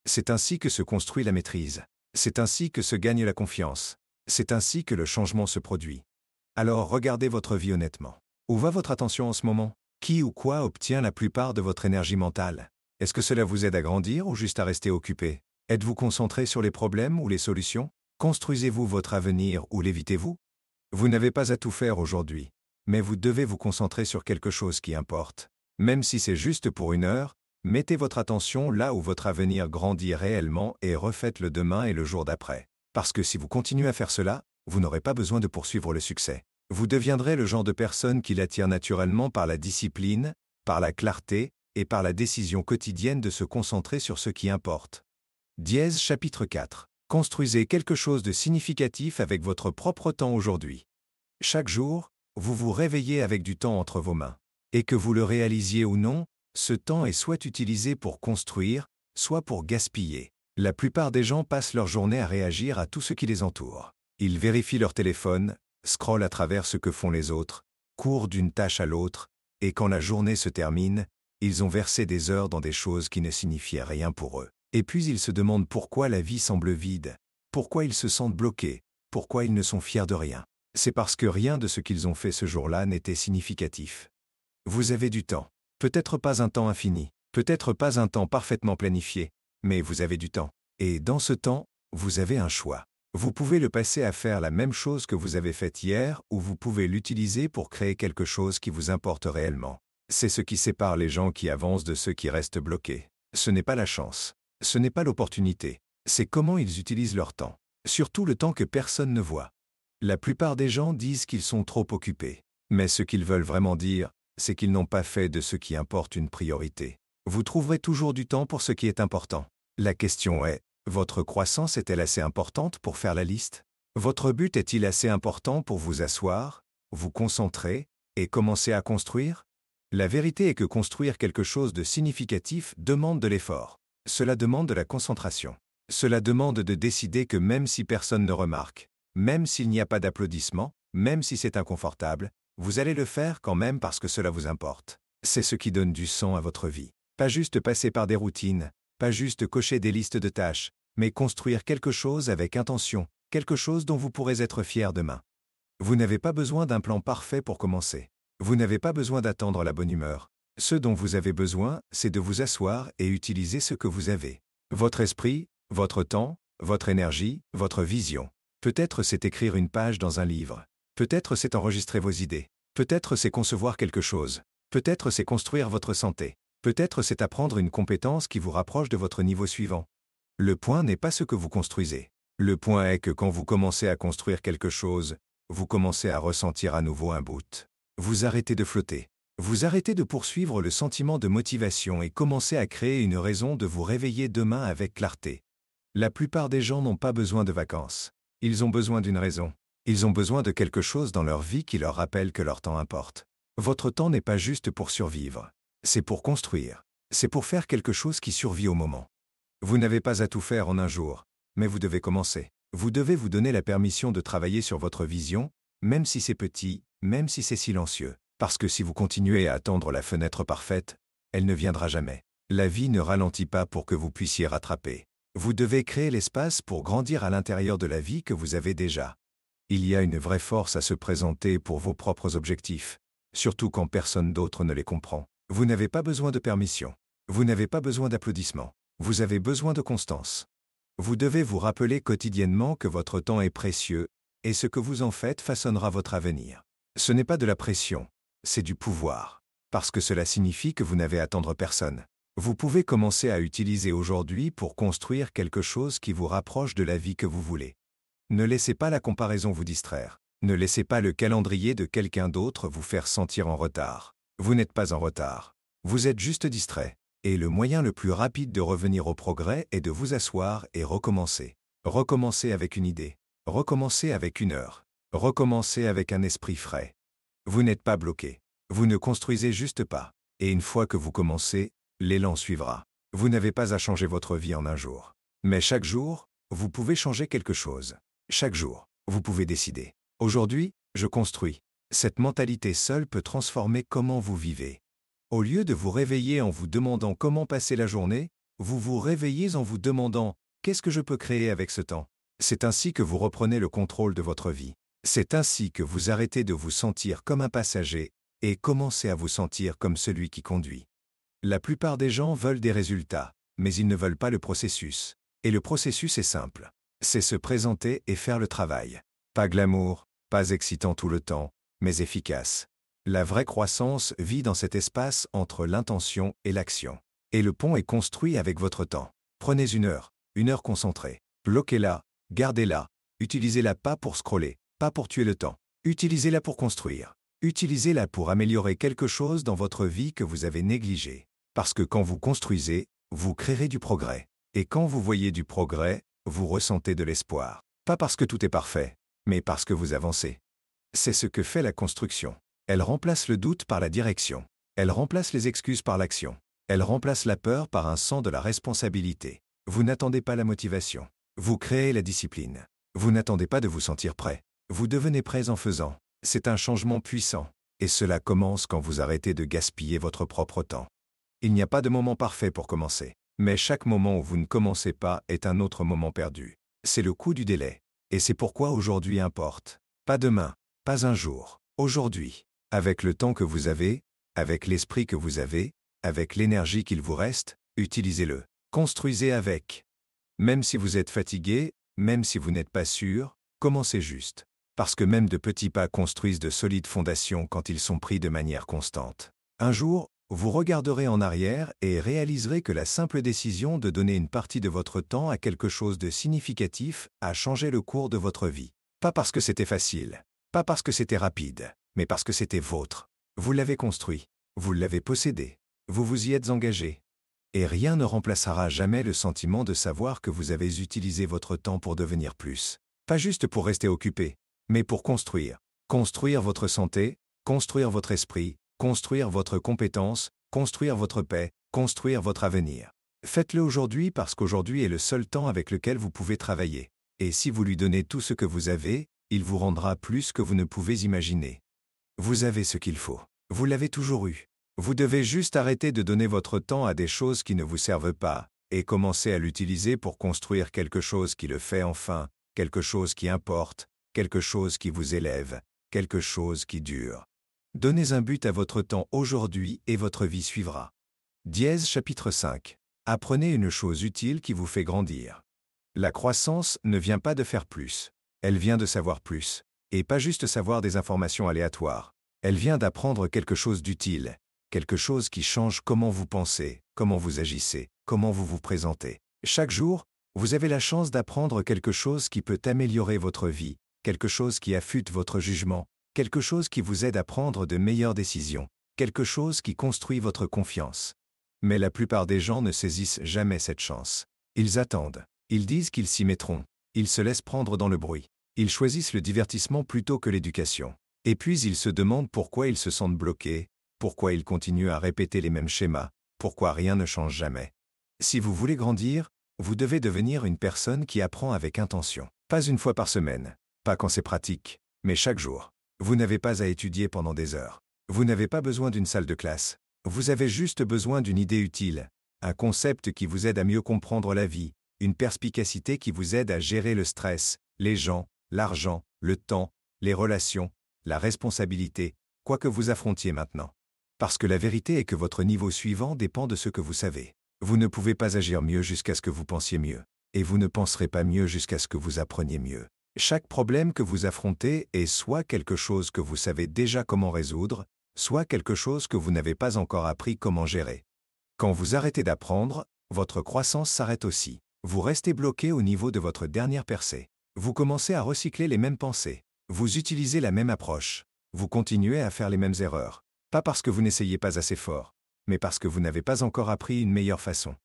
C'est ainsi que se construit la maîtrise. C'est ainsi que se gagne la confiance. C'est ainsi que le changement se produit. Alors regardez votre vie honnêtement. Où va votre attention en ce moment? Qui ou quoi obtient la plupart de votre énergie mentale? Est-ce que cela vous aide à grandir ou juste à rester occupé? Êtes-vous concentré sur les problèmes ou les solutions? Construisez-vous votre avenir ou l'évitez-vous? Vous n'avez pas à tout faire aujourd'hui. Mais vous devez vous concentrer sur quelque chose qui importe. Même si c'est juste pour une heure, mettez votre attention là où votre avenir grandit réellement et refaites-le demain et le jour d'après. Parce que si vous continuez à faire cela, vous n'aurez pas besoin de poursuivre le succès. Vous deviendrez le genre de personne qui l'attire naturellement par la discipline, par la clarté et par la décision quotidienne de se concentrer sur ce qui importe. Dièse chapitre 4. Construisez quelque chose de significatif avec votre propre temps aujourd'hui. Chaque jour, vous vous réveillez avec du temps entre vos mains. Et que vous le réalisiez ou non, ce temps est soit utilisé pour construire, soit pour gaspiller. La plupart des gens passent leur journée à réagir à tout ce qui les entoure. Ils vérifient leur téléphone, scrollent à travers ce que font les autres, courent d'une tâche à l'autre, et quand la journée se termine, ils ont versé des heures dans des choses qui ne signifiaient rien pour eux. Et puis ils se demandent pourquoi la vie semble vide, pourquoi ils se sentent bloqués, pourquoi ils ne sont fiers de rien. C'est parce que rien de ce qu'ils ont fait ce jour-là n'était significatif. Vous avez du temps. Peut-être pas un temps infini, peut-être pas un temps parfaitement planifié, mais vous avez du temps. Et dans ce temps, vous avez un choix. Vous pouvez le passer à faire la même chose que vous avez faite hier ou vous pouvez l'utiliser pour créer quelque chose qui vous importe réellement. C'est ce qui sépare les gens qui avancent de ceux qui restent bloqués. Ce n'est pas la chance. Ce n'est pas l'opportunité. C'est comment ils utilisent leur temps. Surtout le temps que personne ne voit. La plupart des gens disent qu'ils sont trop occupés. Mais ce qu'ils veulent vraiment dire, c'est qu'ils n'ont pas fait de ce qui importe une priorité. Vous trouverez toujours du temps pour ce qui est important. La question est, votre croissance est-elle assez importante pour faire la liste? Votre but est-il assez important pour vous asseoir, vous concentrer et commencer à construire? La vérité est que construire quelque chose de significatif demande de l'effort. Cela demande de la concentration. Cela demande de décider que même si personne ne remarque, même s'il n'y a pas d'applaudissements, même si c'est inconfortable, vous allez le faire quand même parce que cela vous importe. C'est ce qui donne du sang à votre vie. Pas juste passer par des routines, pas juste cocher des listes de tâches, mais construire quelque chose avec intention, quelque chose dont vous pourrez être fier demain. Vous n'avez pas besoin d'un plan parfait pour commencer. Vous n'avez pas besoin d'attendre la bonne humeur. Ce dont vous avez besoin, c'est de vous asseoir et utiliser ce que vous avez. Votre esprit, votre temps, votre énergie, votre vision. Peut-être c'est écrire une page dans un livre. Peut-être c'est enregistrer vos idées. Peut-être c'est concevoir quelque chose. Peut-être c'est construire votre santé. Peut-être c'est apprendre une compétence qui vous rapproche de votre niveau suivant. Le point n'est pas ce que vous construisez. Le point est que quand vous commencez à construire quelque chose, vous commencez à ressentir à nouveau un bout. Vous arrêtez de flotter. Vous arrêtez de poursuivre le sentiment de motivation et commencez à créer une raison de vous réveiller demain avec clarté. La plupart des gens n'ont pas besoin de vacances. Ils ont besoin d'une raison. Ils ont besoin de quelque chose dans leur vie qui leur rappelle que leur temps importe. Votre temps n'est pas juste pour survivre. C'est pour construire. C'est pour faire quelque chose qui survit au moment. Vous n'avez pas à tout faire en un jour, mais vous devez commencer. Vous devez vous donner la permission de travailler sur votre vision, même si c'est petit, même si c'est silencieux. Parce que si vous continuez à attendre la fenêtre parfaite, elle ne viendra jamais. La vie ne ralentit pas pour que vous puissiez rattraper. Vous devez créer l'espace pour grandir à l'intérieur de la vie que vous avez déjà. Il y a une vraie force à se présenter pour vos propres objectifs, surtout quand personne d'autre ne les comprend. Vous n'avez pas besoin de permission. Vous n'avez pas besoin d'applaudissements. Vous avez besoin de constance. Vous devez vous rappeler quotidiennement que votre temps est précieux, et ce que vous en faites façonnera votre avenir. Ce n'est pas de la pression, c'est du pouvoir. Parce que cela signifie que vous n'avez à attendre personne. Vous pouvez commencer à utiliser aujourd'hui pour construire quelque chose qui vous rapproche de la vie que vous voulez. Ne laissez pas la comparaison vous distraire. Ne laissez pas le calendrier de quelqu'un d'autre vous faire sentir en retard. Vous n'êtes pas en retard. Vous êtes juste distrait. Et le moyen le plus rapide de revenir au progrès est de vous asseoir et recommencer. Recommencer avec une idée. Recommencer avec une heure. Recommencer avec un esprit frais. Vous n'êtes pas bloqué. Vous ne construisez juste pas. Et une fois que vous commencez, l'élan suivra. Vous n'avez pas à changer votre vie en un jour. Mais chaque jour, vous pouvez changer quelque chose. Chaque jour, vous pouvez décider. Aujourd'hui, je construis. Cette mentalité seule peut transformer comment vous vivez. Au lieu de vous réveiller en vous demandant comment passer la journée, vous vous réveillez en vous demandant « Qu'est-ce que je peux créer avec ce temps ?» C'est ainsi que vous reprenez le contrôle de votre vie. C'est ainsi que vous arrêtez de vous sentir comme un passager et commencez à vous sentir comme celui qui conduit. La plupart des gens veulent des résultats, mais ils ne veulent pas le processus. Et le processus est simple. C'est se présenter et faire le travail. Pas glamour, pas excitant tout le temps, mais efficace. La vraie croissance vit dans cet espace entre l'intention et l'action. Et le pont est construit avec votre temps. Prenez une heure concentrée. Bloquez-la, gardez-la. Utilisez-la pas pour scroller, pas pour tuer le temps. Utilisez-la pour construire. Utilisez-la pour améliorer quelque chose dans votre vie que vous avez négligé. Parce que quand vous construisez, vous créerez du progrès. Et quand vous voyez du progrès, vous ressentez de l'espoir. Pas parce que tout est parfait, mais parce que vous avancez. C'est ce que fait la construction. Elle remplace le doute par la direction. Elle remplace les excuses par l'action. Elle remplace la peur par un sens de la responsabilité. Vous n'attendez pas la motivation. Vous créez la discipline. Vous n'attendez pas de vous sentir prêt. Vous devenez prêt en faisant. C'est un changement puissant. Et cela commence quand vous arrêtez de gaspiller votre propre temps. Il n'y a pas de moment parfait pour commencer. Mais chaque moment où vous ne commencez pas est un autre moment perdu. C'est le coût du délai. Et c'est pourquoi aujourd'hui importe. Pas demain, pas un jour. Aujourd'hui. Avec le temps que vous avez, avec l'esprit que vous avez, avec l'énergie qu'il vous reste, utilisez-le. Construisez avec. Même si vous êtes fatigué, même si vous n'êtes pas sûr, commencez juste. Parce que même de petits pas construisent de solides fondations quand ils sont pris de manière constante. Un jour, vous regarderez en arrière et réaliserez que la simple décision de donner une partie de votre temps à quelque chose de significatif a changé le cours de votre vie. Pas parce que c'était facile, pas parce que c'était rapide, mais parce que c'était vôtre. Vous l'avez construit, vous l'avez possédé, vous vous y êtes engagé. Et rien ne remplacera jamais le sentiment de savoir que vous avez utilisé votre temps pour devenir plus. Pas juste pour rester occupé, mais pour construire. Construire votre santé, construire votre esprit, construire votre compétence, construire votre paix, construire votre avenir. Faites-le aujourd'hui parce qu'aujourd'hui est le seul temps avec lequel vous pouvez travailler. Et si vous lui donnez tout ce que vous avez, il vous rendra plus que vous ne pouvez imaginer. Vous avez ce qu'il faut. Vous l'avez toujours eu. Vous devez juste arrêter de donner votre temps à des choses qui ne vous servent pas, et commencer à l'utiliser pour construire quelque chose qui le fait enfin, quelque chose qui importe, quelque chose qui vous élève, quelque chose qui dure. Donnez un but à votre temps aujourd'hui et votre vie suivra. Dièse chapitre 5. Apprenez une chose utile qui vous fait grandir. La croissance ne vient pas de faire plus. Elle vient de savoir plus. Et pas juste savoir des informations aléatoires. Elle vient d'apprendre quelque chose d'utile. Quelque chose qui change comment vous pensez, comment vous agissez, comment vous vous présentez. Chaque jour, vous avez la chance d'apprendre quelque chose qui peut améliorer votre vie, quelque chose qui affûte votre jugement, quelque chose qui vous aide à prendre de meilleures décisions, quelque chose qui construit votre confiance. Mais la plupart des gens ne saisissent jamais cette chance. Ils attendent, ils disent qu'ils s'y mettront, ils se laissent prendre dans le bruit, ils choisissent le divertissement plutôt que l'éducation. Et puis ils se demandent pourquoi ils se sentent bloqués, pourquoi ils continuent à répéter les mêmes schémas, pourquoi rien ne change jamais. Si vous voulez grandir, vous devez devenir une personne qui apprend avec intention. Pas une fois par semaine, pas quand c'est pratique, mais chaque jour. Vous n'avez pas à étudier pendant des heures. Vous n'avez pas besoin d'une salle de classe. Vous avez juste besoin d'une idée utile, un concept qui vous aide à mieux comprendre la vie, une perspicacité qui vous aide à gérer le stress, les gens, l'argent, le temps, les relations, la responsabilité, quoi que vous affrontiez maintenant. Parce que la vérité est que votre niveau suivant dépend de ce que vous savez. Vous ne pouvez pas agir mieux jusqu'à ce que vous pensiez mieux. Et vous ne penserez pas mieux jusqu'à ce que vous appreniez mieux. Chaque problème que vous affrontez est soit quelque chose que vous savez déjà comment résoudre, soit quelque chose que vous n'avez pas encore appris comment gérer. Quand vous arrêtez d'apprendre, votre croissance s'arrête aussi. Vous restez bloqué au niveau de votre dernière percée. Vous commencez à recycler les mêmes pensées. Vous utilisez la même approche. Vous continuez à faire les mêmes erreurs. Pas parce que vous n'essayez pas assez fort, mais parce que vous n'avez pas encore appris une meilleure façon.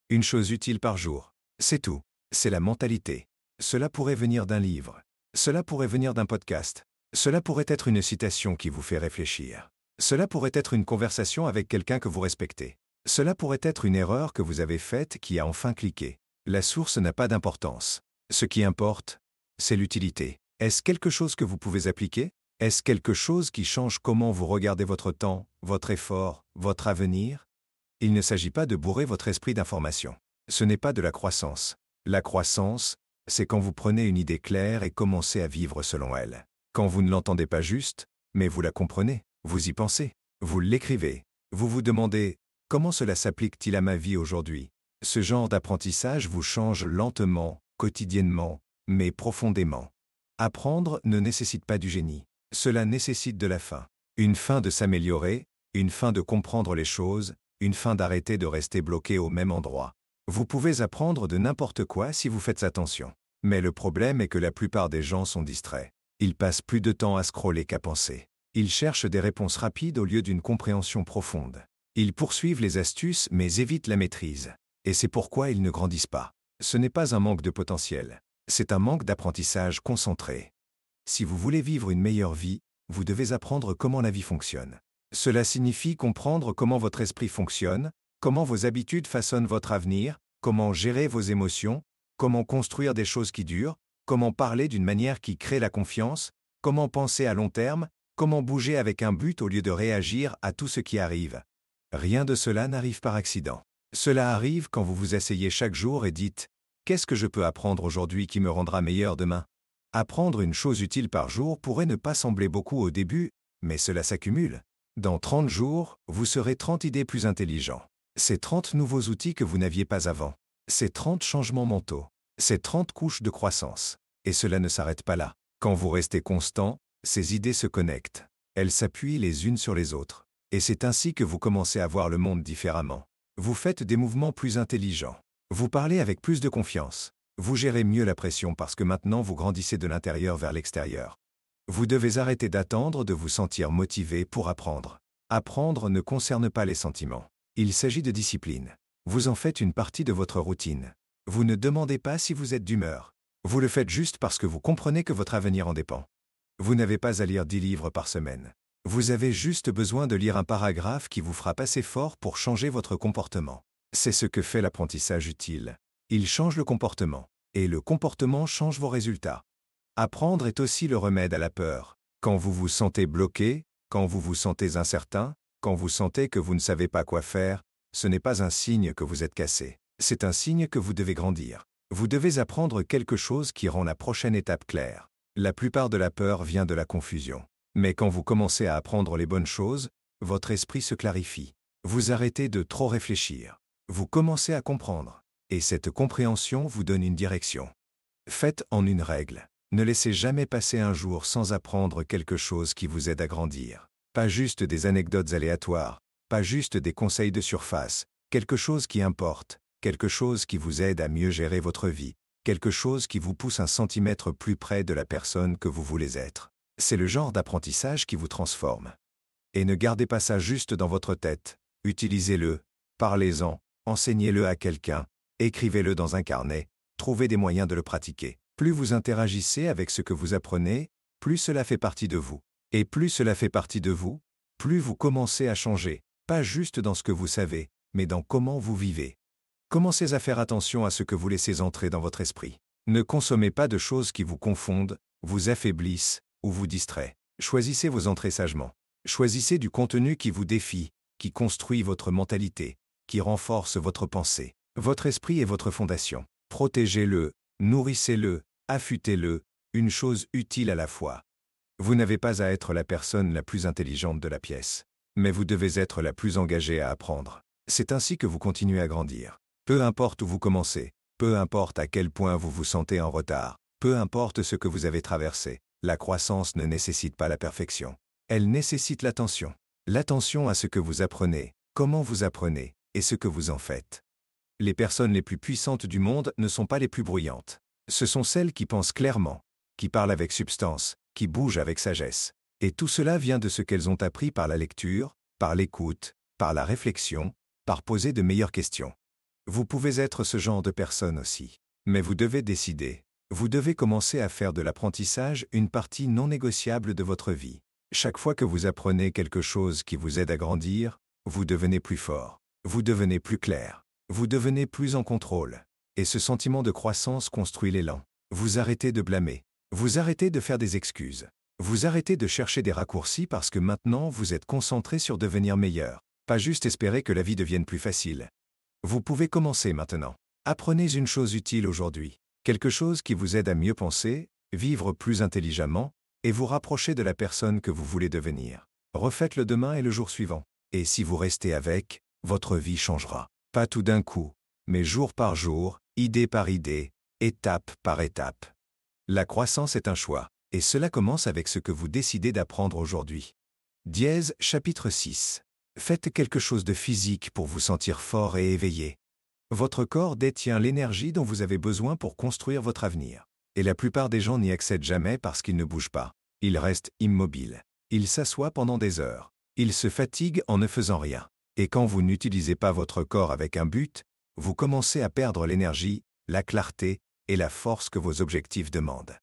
Une chose utile par jour. C'est tout. C'est la mentalité. Cela pourrait venir d'un livre. Cela pourrait venir d'un podcast. Cela pourrait être une citation qui vous fait réfléchir. Cela pourrait être une conversation avec quelqu'un que vous respectez. Cela pourrait être une erreur que vous avez faite qui a enfin cliqué. La source n'a pas d'importance. Ce qui importe, c'est l'utilité. Est-ce quelque chose que vous pouvez appliquer? Est-ce quelque chose qui change comment vous regardez votre temps, votre effort, votre avenir? Il ne s'agit pas de bourrer votre esprit d'informations. Ce n'est pas de la croissance. La croissance, c'est quand vous prenez une idée claire et commencez à vivre selon elle. Quand vous ne l'entendez pas juste, mais vous la comprenez, vous y pensez, vous l'écrivez, vous vous demandez « Comment cela s'applique-t-il à ma vie aujourd'hui ?» Ce genre d'apprentissage vous change lentement, quotidiennement, mais profondément. Apprendre ne nécessite pas du génie. Cela nécessite de la faim. Une faim de s'améliorer, une faim de comprendre les choses, une faim d'arrêter de rester bloqué au même endroit. Vous pouvez apprendre de n'importe quoi si vous faites attention. Mais le problème est que la plupart des gens sont distraits. Ils passent plus de temps à scroller qu'à penser. Ils cherchent des réponses rapides au lieu d'une compréhension profonde. Ils poursuivent les astuces mais évitent la maîtrise. Et c'est pourquoi ils ne grandissent pas. Ce n'est pas un manque de potentiel. C'est un manque d'apprentissage concentré. Si vous voulez vivre une meilleure vie, vous devez apprendre comment la vie fonctionne. Cela signifie comprendre comment votre esprit fonctionne, comment vos habitudes façonnent votre avenir, comment gérer vos émotions, comment construire des choses qui durent, comment parler d'une manière qui crée la confiance, comment penser à long terme, comment bouger avec un but au lieu de réagir à tout ce qui arrive. Rien de cela n'arrive par accident. Cela arrive quand vous vous asseyez chaque jour et dites « Qu'est-ce que je peux apprendre aujourd'hui qui me rendra meilleur demain ?» Apprendre une chose utile par jour pourrait ne pas sembler beaucoup au début, mais cela s'accumule. Dans 30 jours, vous serez 30 idées plus intelligents. C'est 30 nouveaux outils que vous n'aviez pas avant. C'est 30 changements mentaux. C'est 30 couches de croissance. Et cela ne s'arrête pas là. Quand vous restez constant, ces idées se connectent. Elles s'appuient les unes sur les autres. Et c'est ainsi que vous commencez à voir le monde différemment. Vous faites des mouvements plus intelligents. Vous parlez avec plus de confiance. Vous gérez mieux la pression parce que maintenant vous grandissez de l'intérieur vers l'extérieur. Vous devez arrêter d'attendre de vous sentir motivé pour apprendre. Apprendre ne concerne pas les sentiments. Il s'agit de discipline. Vous en faites une partie de votre routine. Vous ne demandez pas si vous êtes d'humeur. Vous le faites juste parce que vous comprenez que votre avenir en dépend. Vous n'avez pas à lire 10 livres par semaine. Vous avez juste besoin de lire un paragraphe qui vous frappe assez fort pour changer votre comportement. C'est ce que fait l'apprentissage utile. Il change le comportement. Et le comportement change vos résultats. Apprendre est aussi le remède à la peur. Quand vous vous sentez bloqué, quand vous vous sentez incertain, quand vous sentez que vous ne savez pas quoi faire, ce n'est pas un signe que vous êtes cassé. C'est un signe que vous devez grandir. Vous devez apprendre quelque chose qui rend la prochaine étape claire. La plupart de la peur vient de la confusion. Mais quand vous commencez à apprendre les bonnes choses, votre esprit se clarifie. Vous arrêtez de trop réfléchir. Vous commencez à comprendre. Et cette compréhension vous donne une direction. Faites en une règle. Ne laissez jamais passer un jour sans apprendre quelque chose qui vous aide à grandir. Pas juste des anecdotes aléatoires, pas juste des conseils de surface, quelque chose qui importe, quelque chose qui vous aide à mieux gérer votre vie, quelque chose qui vous pousse un centimètre plus près de la personne que vous voulez être. C'est le genre d'apprentissage qui vous transforme. Et ne gardez pas ça juste dans votre tête, utilisez-le, parlez-en, enseignez-le à quelqu'un, écrivez-le dans un carnet, trouvez des moyens de le pratiquer. Plus vous interagissez avec ce que vous apprenez, plus cela fait partie de vous. Et plus cela fait partie de vous, plus vous commencez à changer, pas juste dans ce que vous savez, mais dans comment vous vivez. Commencez à faire attention à ce que vous laissez entrer dans votre esprit. Ne consommez pas de choses qui vous confondent, vous affaiblissent ou vous distraient. Choisissez vos entrées sagement. Choisissez du contenu qui vous défie, qui construit votre mentalité, qui renforce votre pensée. Votre esprit est votre fondation. Protégez-le, nourrissez-le, affûtez-le, une chose utile à la fois. Vous n'avez pas à être la personne la plus intelligente de la pièce, mais vous devez être la plus engagée à apprendre. C'est ainsi que vous continuez à grandir. Peu importe où vous commencez, peu importe à quel point vous vous sentez en retard, peu importe ce que vous avez traversé, la croissance ne nécessite pas la perfection. Elle nécessite l'attention. L'attention à ce que vous apprenez, comment vous apprenez, et ce que vous en faites. Les personnes les plus puissantes du monde ne sont pas les plus bruyantes. Ce sont celles qui pensent clairement, qui parlent avec substance, qui bougent avec sagesse. Et tout cela vient de ce qu'elles ont appris par la lecture, par l'écoute, par la réflexion, par poser de meilleures questions. Vous pouvez être ce genre de personne aussi. Mais vous devez décider. Vous devez commencer à faire de l'apprentissage une partie non négociable de votre vie. Chaque fois que vous apprenez quelque chose qui vous aide à grandir, vous devenez plus fort. Vous devenez plus clair. Vous devenez plus en contrôle. Et ce sentiment de croissance construit l'élan. Vous arrêtez de blâmer. Vous arrêtez de faire des excuses. Vous arrêtez de chercher des raccourcis parce que maintenant vous êtes concentré sur devenir meilleur. Pas juste espérer que la vie devienne plus facile. Vous pouvez commencer maintenant. Apprenez une chose utile aujourd'hui. Quelque chose qui vous aide à mieux penser, vivre plus intelligemment, et vous rapprocher de la personne que vous voulez devenir. Refaites-le demain et le jour suivant. Et si vous restez avec, votre vie changera. Pas tout d'un coup, mais jour par jour, idée par idée, étape par étape. La croissance est un choix, et cela commence avec ce que vous décidez d'apprendre aujourd'hui. Dièse, chapitre 6. Faites quelque chose de physique pour vous sentir fort et éveillé. Votre corps détient l'énergie dont vous avez besoin pour construire votre avenir. Et la plupart des gens n'y accèdent jamais parce qu'ils ne bougent pas. Ils restent immobiles. Ils s'assoient pendant des heures. Ils se fatiguent en ne faisant rien. Et quand vous n'utilisez pas votre corps avec un but, vous commencez à perdre l'énergie, la clarté et la force que vos objectifs demandent.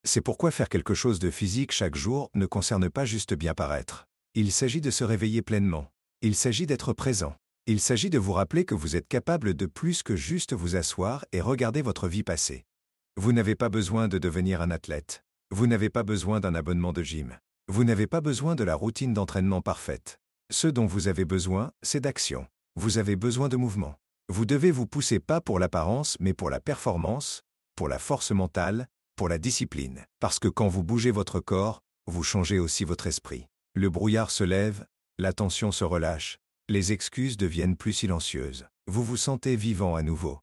C'est pourquoi faire quelque chose de physique chaque jour ne concerne pas juste bien paraître. Il s'agit de se réveiller pleinement. Il s'agit d'être présent. Il s'agit de vous rappeler que vous êtes capable de plus que juste vous asseoir et regarder votre vie passer. Vous n'avez pas besoin de devenir un athlète. Vous n'avez pas besoin d'un abonnement de gym. Vous n'avez pas besoin de la routine d'entraînement parfaite. Ce dont vous avez besoin, c'est d'action. Vous avez besoin de mouvement. Vous devez vous pousser pas pour l'apparence, mais pour la performance, pour la force mentale, pour la discipline. Parce que quand vous bougez votre corps, vous changez aussi votre esprit. Le brouillard se lève, la tension se relâche, les excuses deviennent plus silencieuses. Vous vous sentez vivant à nouveau.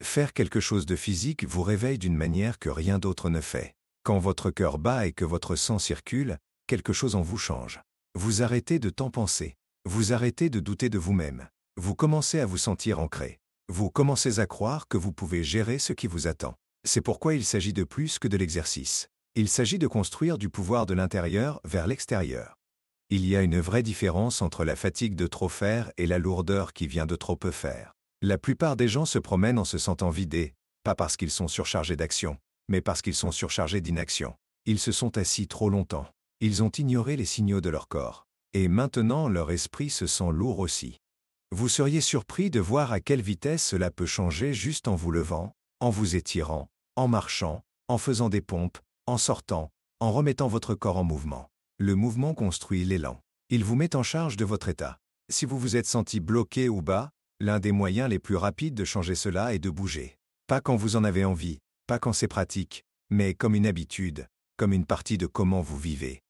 Faire quelque chose de physique vous réveille d'une manière que rien d'autre ne fait. Quand votre cœur bat et que votre sang circule, quelque chose en vous change. Vous arrêtez de tant penser. Vous arrêtez de douter de vous-même. Vous commencez à vous sentir ancré. Vous commencez à croire que vous pouvez gérer ce qui vous attend. C'est pourquoi il s'agit de plus que de l'exercice. Il s'agit de construire du pouvoir de l'intérieur vers l'extérieur. Il y a une vraie différence entre la fatigue de trop faire et la lourdeur qui vient de trop peu faire. La plupart des gens se promènent en se sentant vidés, pas parce qu'ils sont surchargés d'action, mais parce qu'ils sont surchargés d'inaction. Ils se sont assis trop longtemps. Ils ont ignoré les signaux de leur corps. Et maintenant leur esprit se sent lourd aussi. Vous seriez surpris de voir à quelle vitesse cela peut changer juste en vous levant, en vous étirant, en marchant, en faisant des pompes, en sortant, en remettant votre corps en mouvement. Le mouvement construit l'élan. Il vous met en charge de votre état. Si vous vous êtes senti bloqué ou bas, l'un des moyens les plus rapides de changer cela est de bouger. Pas quand vous en avez envie, pas quand c'est pratique, mais comme une habitude, comme une partie de comment vous vivez.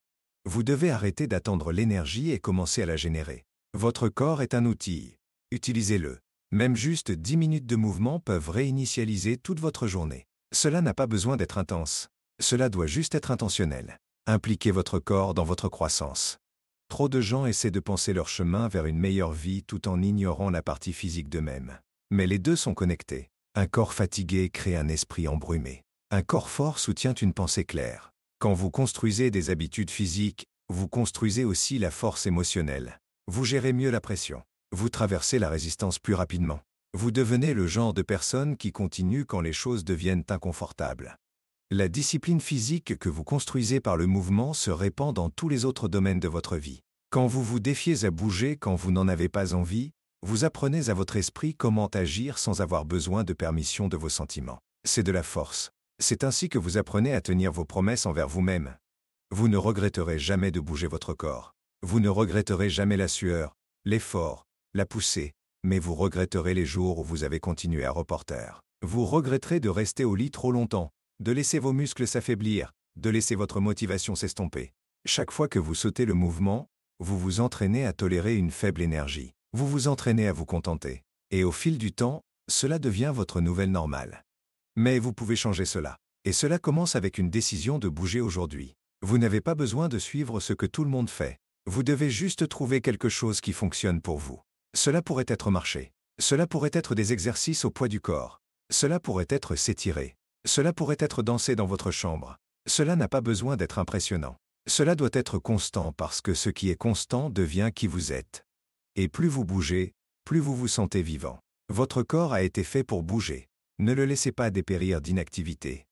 Vous devez arrêter d'attendre l'énergie et commencer à la générer. Votre corps est un outil. Utilisez-le. Même juste 10 minutes de mouvement peuvent réinitialiser toute votre journée. Cela n'a pas besoin d'être intense. Cela doit juste être intentionnel. Impliquez votre corps dans votre croissance. Trop de gens essaient de penser leur chemin vers une meilleure vie tout en ignorant la partie physique d'eux-mêmes. Mais les deux sont connectés. Un corps fatigué crée un esprit embrumé. Un corps fort soutient une pensée claire. Quand vous construisez des habitudes physiques, vous construisez aussi la force émotionnelle. Vous gérez mieux la pression. Vous traversez la résistance plus rapidement. Vous devenez le genre de personne qui continue quand les choses deviennent inconfortables. La discipline physique que vous construisez par le mouvement se répand dans tous les autres domaines de votre vie. Quand vous vous défiez à bouger quand vous n'en avez pas envie, vous apprenez à votre esprit comment agir sans avoir besoin de permission de vos sentiments. C'est de la force. C'est ainsi que vous apprenez à tenir vos promesses envers vous-même. Vous ne regretterez jamais de bouger votre corps. Vous ne regretterez jamais la sueur, l'effort, la poussée, mais vous regretterez les jours où vous avez continué à reporter. Vous regretterez de rester au lit trop longtemps, de laisser vos muscles s'affaiblir, de laisser votre motivation s'estomper. Chaque fois que vous sautez le mouvement, vous vous entraînez à tolérer une faible énergie. Vous vous entraînez à vous contenter. Et au fil du temps, cela devient votre nouvelle normale. Mais vous pouvez changer cela. Et cela commence avec une décision de bouger aujourd'hui. Vous n'avez pas besoin de suivre ce que tout le monde fait. Vous devez juste trouver quelque chose qui fonctionne pour vous. Cela pourrait être marcher. Cela pourrait être des exercices au poids du corps. Cela pourrait être s'étirer. Cela pourrait être danser dans votre chambre. Cela n'a pas besoin d'être impressionnant. Cela doit être constant parce que ce qui est constant devient qui vous êtes. Et plus vous bougez, plus vous vous sentez vivant. Votre corps a été fait pour bouger. Ne le laissez pas dépérir d'inactivité.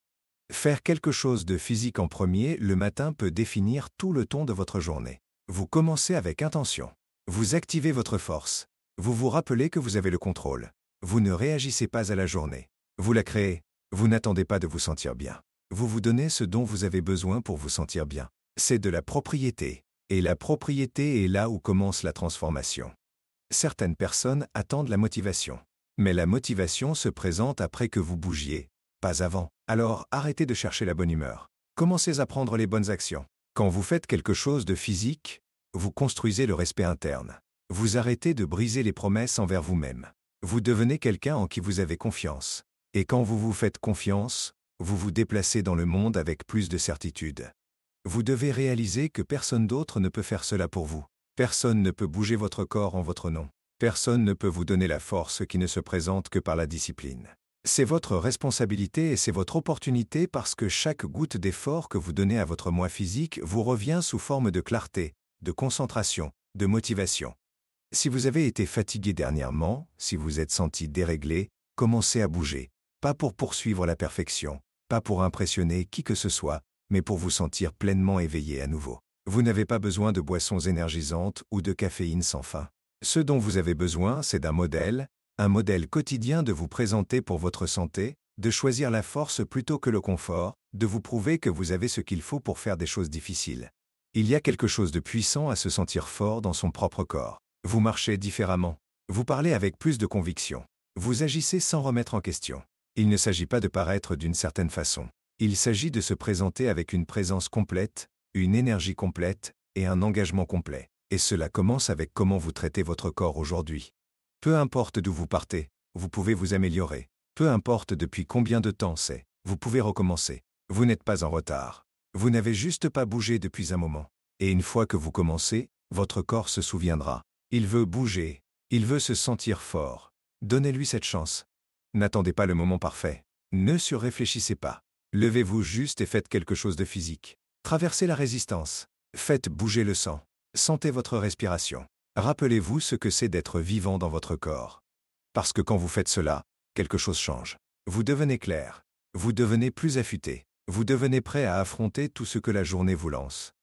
Faire quelque chose de physique en premier le matin peut définir tout le ton de votre journée. Vous commencez avec intention. Vous activez votre force. Vous vous rappelez que vous avez le contrôle. Vous ne réagissez pas à la journée. Vous la créez. Vous n'attendez pas de vous sentir bien. Vous vous donnez ce dont vous avez besoin pour vous sentir bien. C'est de la propriété. Et la propriété est là où commence la transformation. Certaines personnes attendent la motivation. Mais la motivation se présente après que vous bougiez, pas avant. Alors arrêtez de chercher la bonne humeur. Commencez à prendre les bonnes actions. Quand vous faites quelque chose de physique, vous construisez le respect interne. Vous arrêtez de briser les promesses envers vous-même. Vous devenez quelqu'un en qui vous avez confiance. Et quand vous vous faites confiance, vous vous déplacez dans le monde avec plus de certitude. Vous devez réaliser que personne d'autre ne peut faire cela pour vous. Personne ne peut bouger votre corps en votre nom. Personne ne peut vous donner la force qui ne se présente que par la discipline. C'est votre responsabilité et c'est votre opportunité parce que chaque goutte d'effort que vous donnez à votre moi physique vous revient sous forme de clarté, de concentration, de motivation. Si vous avez été fatigué dernièrement, si vous êtes senti déréglé, commencez à bouger. Pas pour poursuivre la perfection, pas pour impressionner qui que ce soit, mais pour vous sentir pleinement éveillé à nouveau. Vous n'avez pas besoin de boissons énergisantes ou de caféine sans fin. Ce dont vous avez besoin, c'est d'un modèle, un modèle quotidien de vous présenter pour votre santé, de choisir la force plutôt que le confort, de vous prouver que vous avez ce qu'il faut pour faire des choses difficiles. Il y a quelque chose de puissant à se sentir fort dans son propre corps. Vous marchez différemment. Vous parlez avec plus de conviction. Vous agissez sans remettre en question. Il ne s'agit pas de paraître d'une certaine façon. Il s'agit de se présenter avec une présence complète, une énergie complète et un engagement complet. Et cela commence avec comment vous traitez votre corps aujourd'hui. Peu importe d'où vous partez, vous pouvez vous améliorer. Peu importe depuis combien de temps c'est, vous pouvez recommencer. Vous n'êtes pas en retard. Vous n'avez juste pas bougé depuis un moment. Et une fois que vous commencez, votre corps se souviendra. Il veut bouger. Il veut se sentir fort. Donnez-lui cette chance. N'attendez pas le moment parfait. Ne surréfléchissez pas. Levez-vous juste et faites quelque chose de physique. Traversez la résistance. Faites bouger le sang. Sentez votre respiration. Rappelez-vous ce que c'est d'être vivant dans votre corps. Parce que quand vous faites cela, quelque chose change. Vous devenez clair. Vous devenez plus affûté. Vous devenez prêt à affronter tout ce que la journée vous lance.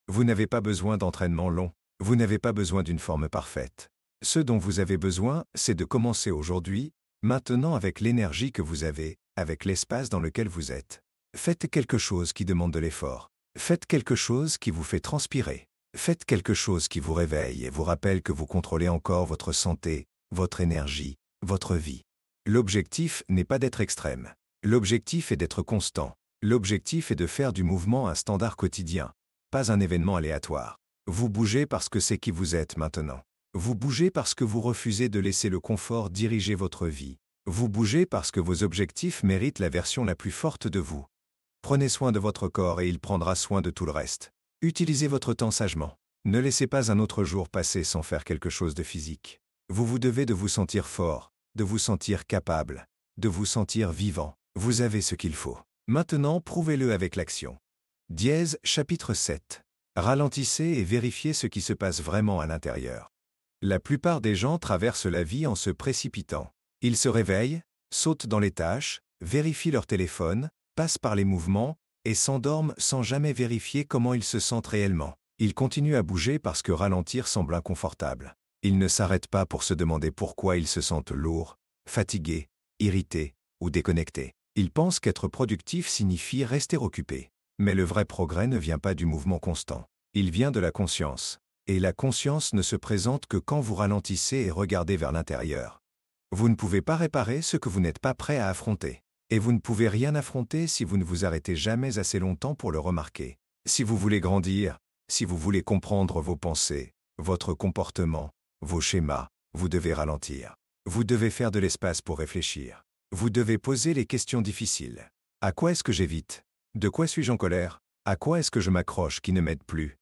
Vous n'avez pas besoin d'entraînement long. Vous n'avez pas besoin d'une forme parfaite. Ce dont vous avez besoin, c'est de commencer aujourd'hui, maintenant avec l'énergie que vous avez, avec l'espace dans lequel vous êtes. Faites quelque chose qui demande de l'effort. Faites quelque chose qui vous fait transpirer. Faites quelque chose qui vous réveille et vous rappelle que vous contrôlez encore votre santé, votre énergie, votre vie. L'objectif n'est pas d'être extrême. L'objectif est d'être constant. L'objectif est de faire du mouvement un standard quotidien. pas un événement aléatoire. Vous bougez parce que c'est qui vous êtes maintenant. Vous bougez parce que vous refusez de laisser le confort diriger votre vie. Vous bougez parce que vos objectifs méritent la version la plus forte de vous. Prenez soin de votre corps et il prendra soin de tout le reste. Utilisez votre temps sagement. Ne laissez pas un autre jour passer sans faire quelque chose de physique. Vous devez de vous sentir fort, de vous sentir capable, de vous sentir vivant. Vous avez ce qu'il faut. Maintenant, prouvez-le avec l'action. Dièse, chapitre 7. Ralentissez et vérifiez ce qui se passe vraiment à l'intérieur. La plupart des gens traversent la vie en se précipitant. Ils se réveillent, sautent dans les tâches, vérifient leur téléphone, passent par les mouvements et s'endorment sans jamais vérifier comment ils se sentent réellement. Ils continuent à bouger parce que ralentir semble inconfortable. Ils ne s'arrêtent pas pour se demander pourquoi ils se sentent lourds, fatigués, irrités ou déconnectés. Ils pensent qu'être productif signifie rester occupé. Mais le vrai progrès ne vient pas du mouvement constant. Il vient de la conscience. Et la conscience ne se présente que quand vous ralentissez et regardez vers l'intérieur. Vous ne pouvez pas réparer ce que vous n'êtes pas prêt à affronter. Et vous ne pouvez rien affronter si vous ne vous arrêtez jamais assez longtemps pour le remarquer. Si vous voulez grandir, si vous voulez comprendre vos pensées, votre comportement, vos schémas, vous devez ralentir. Vous devez faire de l'espace pour réfléchir. Vous devez poser les questions difficiles. À quoi est-ce que j'évite? De quoi suis-je en colère? À quoi est-ce que je m'accroche qui ne m'aide plus?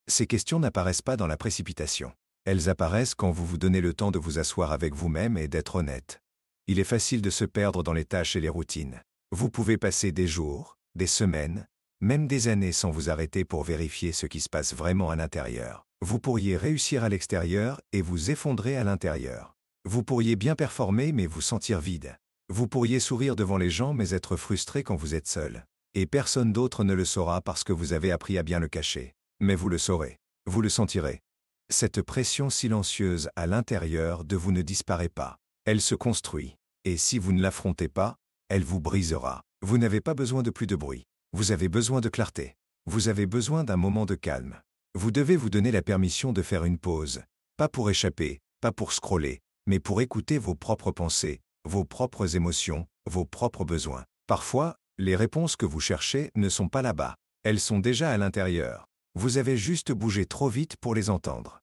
Ces questions n'apparaissent pas dans la précipitation. Elles apparaissent quand vous vous donnez le temps de vous asseoir avec vous-même et d'être honnête. Il est facile de se perdre dans les tâches et les routines. Vous pouvez passer des jours, des semaines, même des années sans vous arrêter pour vérifier ce qui se passe vraiment à l'intérieur. Vous pourriez réussir à l'extérieur et vous effondrer à l'intérieur. Vous pourriez bien performer mais vous sentir vide. Vous pourriez sourire devant les gens mais être frustré quand vous êtes seul. Et personne d'autre ne le saura parce que vous avez appris à bien le cacher. Mais vous le saurez. Vous le sentirez. Cette pression silencieuse à l'intérieur de vous ne disparaît pas. Elle se construit. Et si vous ne l'affrontez pas, elle vous brisera. Vous n'avez pas besoin de plus de bruit. Vous avez besoin de clarté. Vous avez besoin d'un moment de calme. Vous devez vous donner la permission de faire une pause. Pas pour échapper, pas pour scroller, mais pour écouter vos propres pensées, vos propres émotions, vos propres besoins. Parfois, les réponses que vous cherchez ne sont pas là-bas. Elles sont déjà à l'intérieur. Vous avez juste bougé trop vite pour les entendre.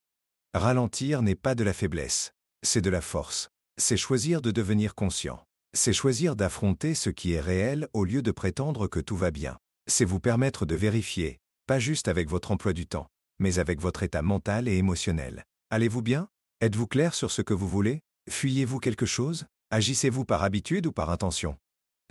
Ralentir n'est pas de la faiblesse, c'est de la force. C'est choisir de devenir conscient. C'est choisir d'affronter ce qui est réel au lieu de prétendre que tout va bien. C'est vous permettre de vérifier, pas juste avec votre emploi du temps, mais avec votre état mental et émotionnel. Allez-vous bien? Êtes-vous clair sur ce que vous voulez? Fuyez-vous quelque chose? Agissez-vous par habitude ou par intention?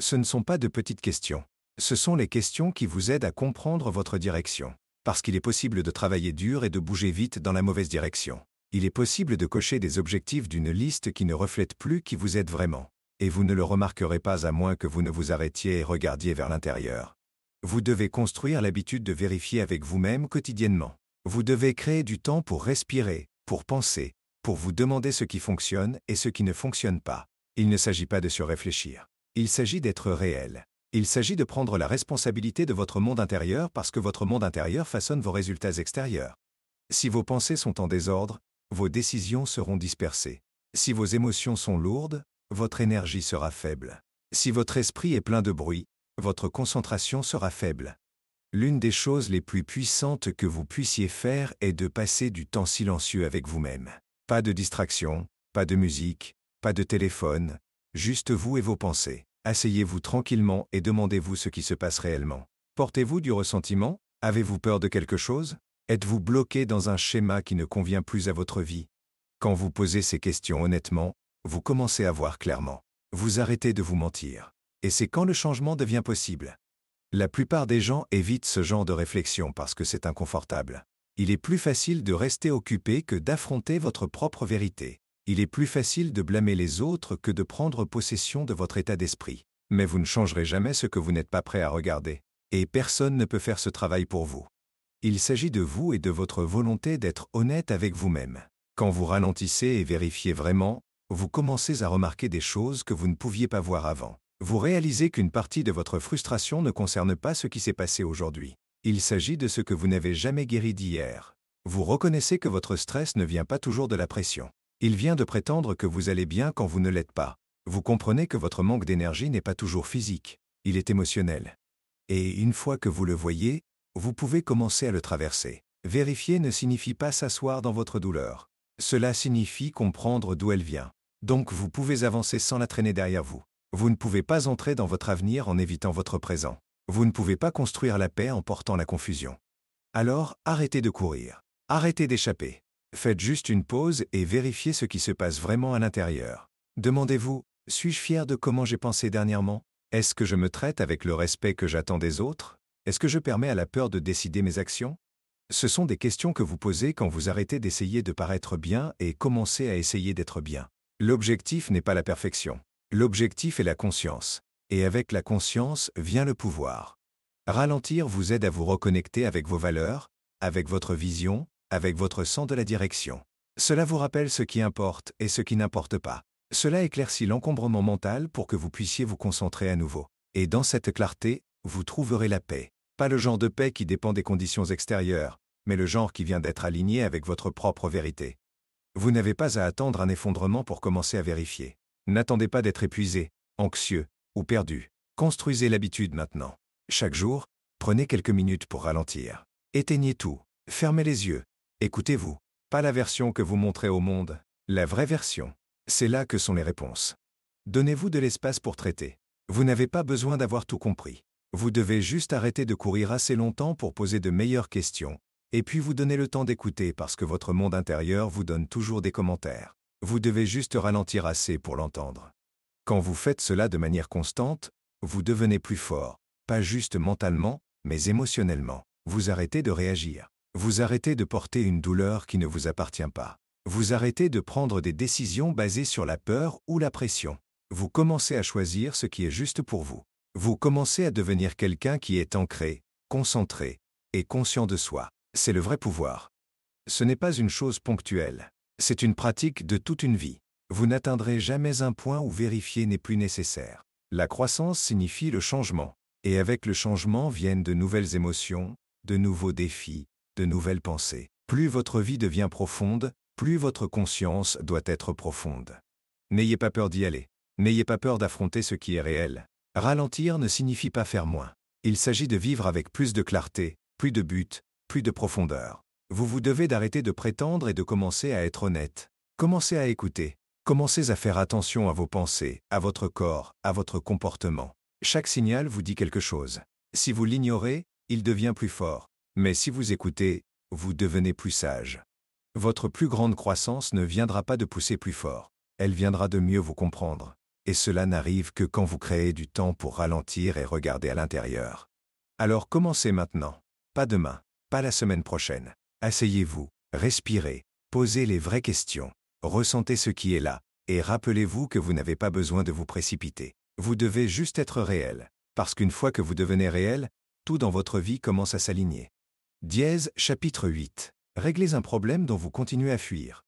Ce ne sont pas de petites questions. Ce sont les questions qui vous aident à comprendre votre direction. Parce qu'il est possible de travailler dur et de bouger vite dans la mauvaise direction. Il est possible de cocher des objectifs d'une liste qui ne reflète plus qui vous êtes vraiment. Et vous ne le remarquerez pas à moins que vous ne vous arrêtiez et regardiez vers l'intérieur. Vous devez construire l'habitude de vérifier avec vous-même quotidiennement. Vous devez créer du temps pour respirer, pour penser, pour vous demander ce qui fonctionne et ce qui ne fonctionne pas. Il ne s'agit pas de surréfléchir. Il s'agit d'être réel. Il s'agit de prendre la responsabilité de votre monde intérieur parce que votre monde intérieur façonne vos résultats extérieurs. Si vos pensées sont en désordre, vos décisions seront dispersées. Si vos émotions sont lourdes, votre énergie sera faible. Si votre esprit est plein de bruit, votre concentration sera faible. L'une des choses les plus puissantes que vous puissiez faire est de passer du temps silencieux avec vous-même. Pas de distraction, pas de musique, pas de téléphone, juste vous et vos pensées. Asseyez-vous tranquillement et demandez-vous ce qui se passe réellement. Portez-vous du ressentiment? Avez-vous peur de quelque chose? Êtes-vous bloqué dans un schéma qui ne convient plus à votre vie? Quand vous posez ces questions honnêtement, vous commencez à voir clairement. Vous arrêtez de vous mentir. Et c'est quand le changement devient possible. La plupart des gens évitent ce genre de réflexion parce que c'est inconfortable. Il est plus facile de rester occupé que d'affronter votre propre vérité. Il est plus facile de blâmer les autres que de prendre possession de votre état d'esprit. Mais vous ne changerez jamais ce que vous n'êtes pas prêt à regarder. Et personne ne peut faire ce travail pour vous. Il s'agit de vous et de votre volonté d'être honnête avec vous-même. Quand vous ralentissez et vérifiez vraiment, vous commencez à remarquer des choses que vous ne pouviez pas voir avant. Vous réalisez qu'une partie de votre frustration ne concerne pas ce qui s'est passé aujourd'hui. Il s'agit de ce que vous n'avez jamais guéri d'hier. Vous reconnaissez que votre stress ne vient pas toujours de la pression. Il vient de prétendre que vous allez bien quand vous ne l'êtes pas. Vous comprenez que votre manque d'énergie n'est pas toujours physique, il est émotionnel. Et une fois que vous le voyez, vous pouvez commencer à le traverser. Vérifier ne signifie pas s'asseoir dans votre douleur. Cela signifie comprendre d'où elle vient. Donc vous pouvez avancer sans la traîner derrière vous. Vous ne pouvez pas entrer dans votre avenir en évitant votre présent. Vous ne pouvez pas construire la paix en portant la confusion. Alors, arrêtez de courir. Arrêtez d'échapper. Faites juste une pause et vérifiez ce qui se passe vraiment à l'intérieur. Demandez-vous, suis-je fier de comment j'ai pensé dernièrement? Est-ce que je me traite avec le respect que j'attends des autres? Est-ce que je permets à la peur de décider mes actions? Ce sont des questions que vous posez quand vous arrêtez d'essayer de paraître bien et commencez à essayer d'être bien. L'objectif n'est pas la perfection. L'objectif est la conscience. Et avec la conscience vient le pouvoir. Ralentir vous aide à vous reconnecter avec vos valeurs, avec votre vision, avec votre sens de la direction. Cela vous rappelle ce qui importe et ce qui n'importe pas. Cela éclaircit l'encombrement mental pour que vous puissiez vous concentrer à nouveau. Et dans cette clarté, vous trouverez la paix. Pas le genre de paix qui dépend des conditions extérieures, mais le genre qui vient d'être aligné avec votre propre vérité. Vous n'avez pas à attendre un effondrement pour commencer à vérifier. N'attendez pas d'être épuisé, anxieux ou perdu. Construisez l'habitude maintenant. Chaque jour, prenez quelques minutes pour ralentir. Éteignez tout. Fermez les yeux. Écoutez-vous. Pas la version que vous montrez au monde, la vraie version. C'est là que sont les réponses. Donnez-vous de l'espace pour traiter. Vous n'avez pas besoin d'avoir tout compris. Vous devez juste arrêter de courir assez longtemps pour poser de meilleures questions, et puis vous donner le temps d'écouter parce que votre monde intérieur vous donne toujours des commentaires. Vous devez juste ralentir assez pour l'entendre. Quand vous faites cela de manière constante, vous devenez plus fort, pas juste mentalement, mais émotionnellement. Vous arrêtez de réagir. Vous arrêtez de porter une douleur qui ne vous appartient pas. Vous arrêtez de prendre des décisions basées sur la peur ou la pression. Vous commencez à choisir ce qui est juste pour vous. Vous commencez à devenir quelqu'un qui est ancré, concentré et conscient de soi. C'est le vrai pouvoir. Ce n'est pas une chose ponctuelle. C'est une pratique de toute une vie. Vous n'atteindrez jamais un point où vérifier n'est plus nécessaire. La croissance signifie le changement. Et avec le changement viennent de nouvelles émotions, de nouveaux défis, de nouvelles pensées. Plus votre vie devient profonde, plus votre conscience doit être profonde. N'ayez pas peur d'y aller. N'ayez pas peur d'affronter ce qui est réel. Ralentir ne signifie pas faire moins. Il s'agit de vivre avec plus de clarté, plus de but, plus de profondeur. Vous devez d'arrêter de prétendre et de commencer à être honnête. Commencez à écouter. Commencez à faire attention à vos pensées, à votre corps, à votre comportement. Chaque signal vous dit quelque chose. Si vous l'ignorez, il devient plus fort. Mais si vous écoutez, vous devenez plus sage. Votre plus grande croissance ne viendra pas de pousser plus fort. Elle viendra de mieux vous comprendre. Et cela n'arrive que quand vous créez du temps pour ralentir et regarder à l'intérieur. Alors commencez maintenant. Pas demain, pas la semaine prochaine. Asseyez-vous, respirez, posez les vraies questions, ressentez ce qui est là, et rappelez-vous que vous n'avez pas besoin de vous précipiter. Vous devez juste être réel, parce qu'une fois que vous devenez réel, tout dans votre vie commence à s'aligner. Dièse, chapitre 8. Réglez un problème dont vous continuez à fuir.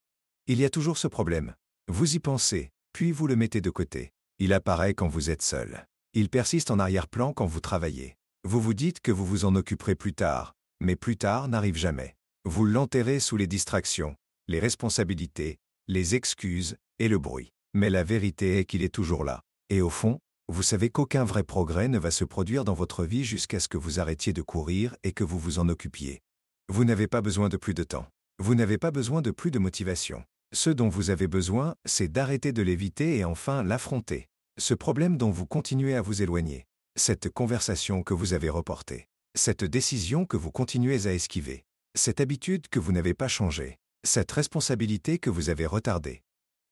Il y a toujours ce problème. Vous y pensez, puis vous le mettez de côté. Il apparaît quand vous êtes seul. Il persiste en arrière-plan quand vous travaillez. Vous vous dites que vous vous en occuperez plus tard, mais plus tard n'arrive jamais. Vous l'enterrez sous les distractions, les responsabilités, les excuses et le bruit. Mais la vérité est qu'il est toujours là. Et au fond, vous savez qu'aucun vrai progrès ne va se produire dans votre vie jusqu'à ce que vous arrêtiez de courir et que vous vous en occupiez. Vous n'avez pas besoin de plus de temps. Vous n'avez pas besoin de plus de motivation. Ce dont vous avez besoin, c'est d'arrêter de l'éviter et enfin l'affronter. Ce problème dont vous continuez à vous éloigner. Cette conversation que vous avez reportée. Cette décision que vous continuez à esquiver. Cette habitude que vous n'avez pas changée. Cette responsabilité que vous avez retardée.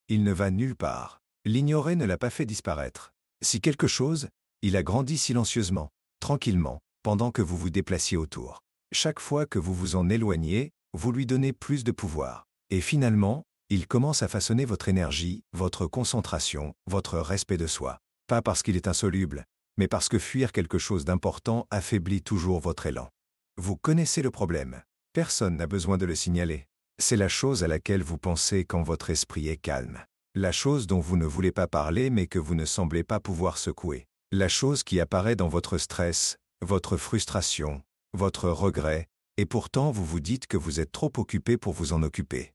Il ne va nulle part. L'ignorer ne l'a pas fait disparaître. Si quelque chose, il a grandi silencieusement, tranquillement, pendant que vous vous déplaciez autour. Chaque fois que vous vous en éloignez, vous lui donnez plus de pouvoir. Et finalement, il commence à façonner votre énergie, votre concentration, votre respect de soi. Pas parce qu'il est insoluble, mais parce que fuir quelque chose d'important affaiblit toujours votre élan. Vous connaissez le problème. Personne n'a besoin de le signaler. C'est la chose à laquelle vous pensez quand votre esprit est calme. La chose dont vous ne voulez pas parler mais que vous ne semblez pas pouvoir secouer. La chose qui apparaît dans votre stress, votre frustration, votre regret, et pourtant vous vous dites que vous êtes trop occupé pour vous en occuper.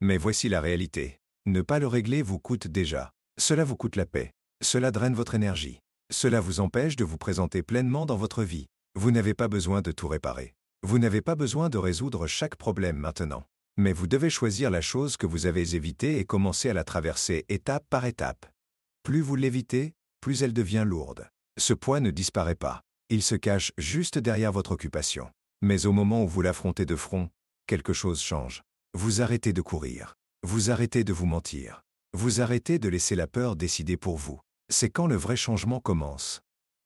Mais voici la réalité. Ne pas le régler vous coûte déjà. Cela vous coûte la paix. Cela draine votre énergie. Cela vous empêche de vous présenter pleinement dans votre vie. Vous n'avez pas besoin de tout réparer. Vous n'avez pas besoin de résoudre chaque problème maintenant. Mais vous devez choisir la chose que vous avez évitée et commencer à la traverser étape par étape. Plus vous l'évitez, plus elle devient lourde. Ce poids ne disparaît pas. Il se cache juste derrière votre occupation. Mais au moment où vous l'affrontez de front, quelque chose change. Vous arrêtez de courir. Vous arrêtez de vous mentir. Vous arrêtez de laisser la peur décider pour vous. C'est quand le vrai changement commence.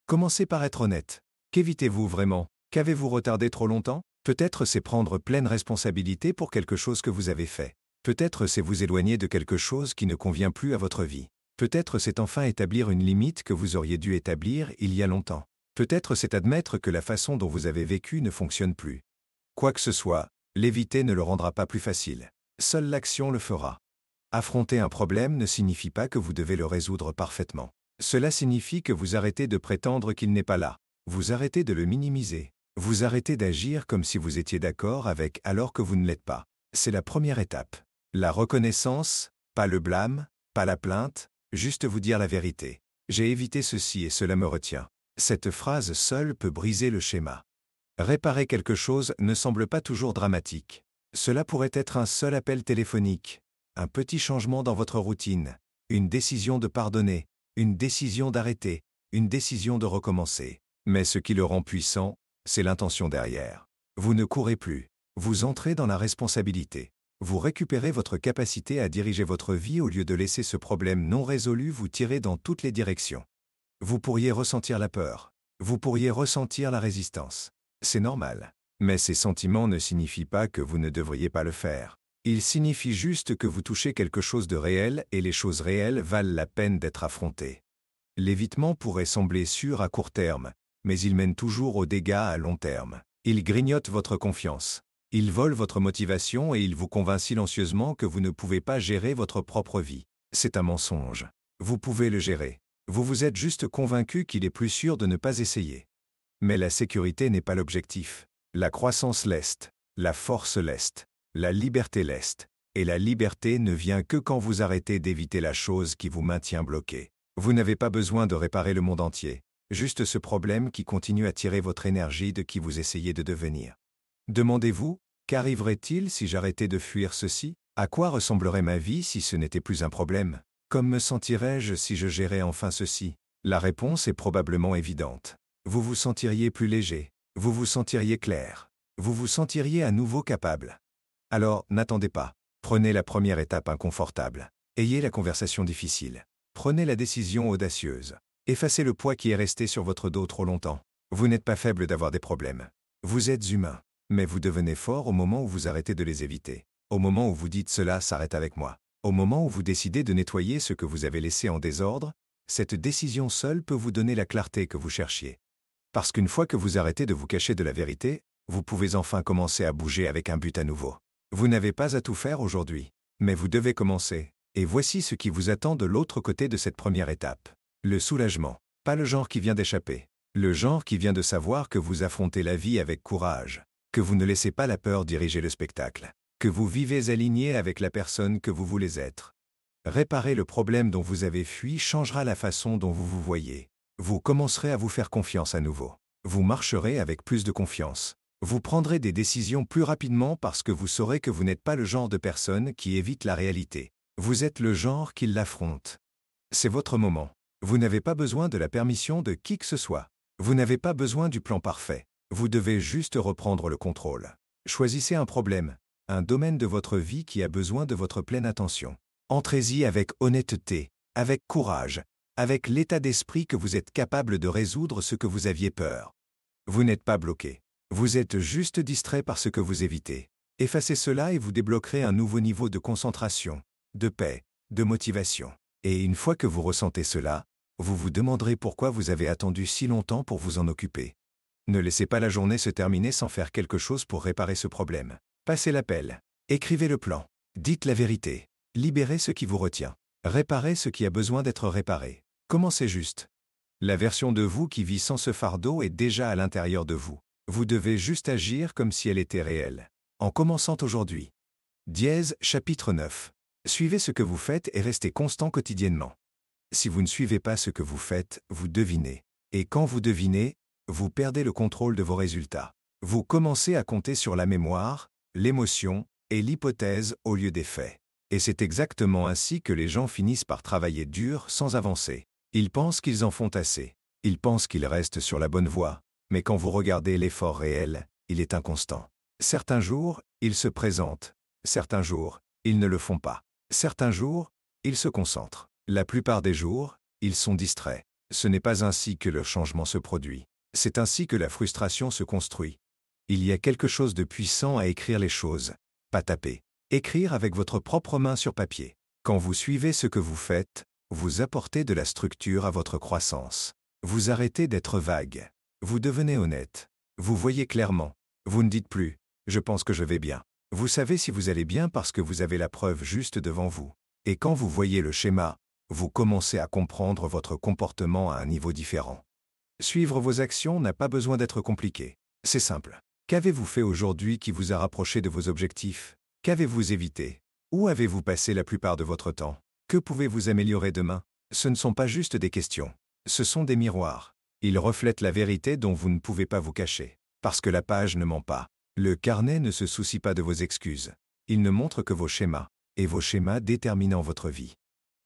Commencez par être honnête. Qu'évitez-vous vraiment? Qu'avez-vous retardé trop longtemps? Peut-être c'est prendre pleine responsabilité pour quelque chose que vous avez fait. Peut-être c'est vous éloigner de quelque chose qui ne convient plus à votre vie. Peut-être c'est enfin établir une limite que vous auriez dû établir il y a longtemps. Peut-être c'est admettre que la façon dont vous avez vécu ne fonctionne plus. Quoi que ce soit, l'éviter ne le rendra pas plus facile. Seule l'action le fera. Affronter un problème ne signifie pas que vous devez le résoudre parfaitement. Cela signifie que vous arrêtez de prétendre qu'il n'est pas là. Vous arrêtez de le minimiser. Vous arrêtez d'agir comme si vous étiez d'accord avec alors que vous ne l'êtes pas. C'est la première étape. La reconnaissance, pas le blâme, pas la plainte, juste vous dire la vérité. J'ai évité ceci et cela me retient. Cette phrase seule peut briser le schéma. Réparer quelque chose ne semble pas toujours dramatique. Cela pourrait être un seul appel téléphonique, un petit changement dans votre routine, une décision de pardonner, une décision d'arrêter, une décision de recommencer. Mais ce qui le rend puissant, c'est l'intention derrière. Vous ne courez plus. Vous entrez dans la responsabilité. Vous récupérez votre capacité à diriger votre vie au lieu de laisser ce problème non résolu vous tirer dans toutes les directions. Vous pourriez ressentir la peur. Vous pourriez ressentir la résistance. C'est normal. Mais ces sentiments ne signifient pas que vous ne devriez pas le faire. Ils signifient juste que vous touchez quelque chose de réel et les choses réelles valent la peine d'être affrontées. L'évitement pourrait sembler sûr à court terme, mais il mène toujours aux dégâts à long terme. Il grignote votre confiance. Il vole votre motivation et il vous convainc silencieusement que vous ne pouvez pas gérer votre propre vie. C'est un mensonge. Vous pouvez le gérer. Vous vous êtes juste convaincu qu'il est plus sûr de ne pas essayer. Mais la sécurité n'est pas l'objectif. La croissance l'est, la force l'est, la liberté l'est. Et la liberté ne vient que quand vous arrêtez d'éviter la chose qui vous maintient bloqué. Vous n'avez pas besoin de réparer le monde entier. Juste ce problème qui continue à tirer votre énergie de qui vous essayez de devenir. Demandez-vous, qu'arriverait-il si j'arrêtais de fuir ceci? À quoi ressemblerait ma vie si ce n'était plus un problème? Comme me sentirais-je si je gérais enfin ceci? La réponse est probablement évidente. Vous vous sentiriez plus léger, vous vous sentiriez clair, vous vous sentiriez à nouveau capable. Alors, n'attendez pas. Prenez la première étape inconfortable. Ayez la conversation difficile. Prenez la décision audacieuse. Effacez le poids qui est resté sur votre dos trop longtemps. Vous n'êtes pas faible d'avoir des problèmes. Vous êtes humain. Mais vous devenez fort au moment où vous arrêtez de les éviter. Au moment où vous dites cela s'arrête avec moi. Au moment où vous décidez de nettoyer ce que vous avez laissé en désordre, cette décision seule peut vous donner la clarté que vous cherchiez. Parce qu'une fois que vous arrêtez de vous cacher de la vérité, vous pouvez enfin commencer à bouger avec un but à nouveau. Vous n'avez pas à tout faire aujourd'hui. Mais vous devez commencer. Et voici ce qui vous attend de l'autre côté de cette première étape. Le soulagement. Pas le genre qui vient d'échapper. Le genre qui vient de savoir que vous affrontez la vie avec courage. Que vous ne laissez pas la peur diriger le spectacle. Que vous vivez aligné avec la personne que vous voulez être. Réparer le problème dont vous avez fui changera la façon dont vous vous voyez. Vous commencerez à vous faire confiance à nouveau. Vous marcherez avec plus de confiance. Vous prendrez des décisions plus rapidement parce que vous saurez que vous n'êtes pas le genre de personne qui évite la réalité. Vous êtes le genre qui l'affronte. C'est votre moment. Vous n'avez pas besoin de la permission de qui que ce soit. Vous n'avez pas besoin du plan parfait. Vous devez juste reprendre le contrôle. Choisissez un problème, un domaine de votre vie qui a besoin de votre pleine attention. Entrez-y avec honnêteté, avec courage, avec l'état d'esprit que vous êtes capable de résoudre ce que vous aviez peur. Vous n'êtes pas bloqué. Vous êtes juste distrait par ce que vous évitez. Effacez cela et vous débloquerez un nouveau niveau de concentration, de paix, de motivation. Et une fois que vous ressentez cela, vous vous demanderez pourquoi vous avez attendu si longtemps pour vous en occuper. Ne laissez pas la journée se terminer sans faire quelque chose pour réparer ce problème. Passez l'appel. Écrivez le plan. Dites la vérité. Libérez ce qui vous retient. Réparez ce qui a besoin d'être réparé. Commencez juste. La version de vous qui vit sans ce fardeau est déjà à l'intérieur de vous. Vous devez juste agir comme si elle était réelle. En commençant aujourd'hui. Dièse, chapitre 9. Suivez ce que vous faites et restez constant quotidiennement. Si vous ne suivez pas ce que vous faites, vous devinez. Et quand vous devinez, vous perdez le contrôle de vos résultats. Vous commencez à compter sur la mémoire, l'émotion et l'hypothèse au lieu des faits. Et c'est exactement ainsi que les gens finissent par travailler dur sans avancer. Ils pensent qu'ils en font assez. Ils pensent qu'ils restent sur la bonne voie. Mais quand vous regardez l'effort réel, il est inconstant. Certains jours, ils se présentent. Certains jours, ils ne le font pas. Certains jours, ils se concentrent. La plupart des jours, ils sont distraits. Ce n'est pas ainsi que le changement se produit. C'est ainsi que la frustration se construit. Il y a quelque chose de puissant à écrire les choses, pas taper. Écrire avec votre propre main sur papier. Quand vous suivez ce que vous faites, vous apportez de la structure à votre croissance. Vous arrêtez d'être vague. Vous devenez honnête. Vous voyez clairement. Vous ne dites plus « je pense que je vais bien ». Vous savez si vous allez bien parce que vous avez la preuve juste devant vous. Et quand vous voyez le schéma, vous commencez à comprendre votre comportement à un niveau différent. Suivre vos actions n'a pas besoin d'être compliqué. C'est simple. Qu'avez-vous fait aujourd'hui qui vous a rapproché de vos objectifs? Qu'avez-vous évité? Où avez-vous passé la plupart de votre temps? Que pouvez-vous améliorer demain? Ce ne sont pas juste des questions. Ce sont des miroirs. Ils reflètent la vérité dont vous ne pouvez pas vous cacher. Parce que la page ne ment pas. Le carnet ne se soucie pas de vos excuses. Il ne montre que vos schémas, et vos schémas déterminant votre vie.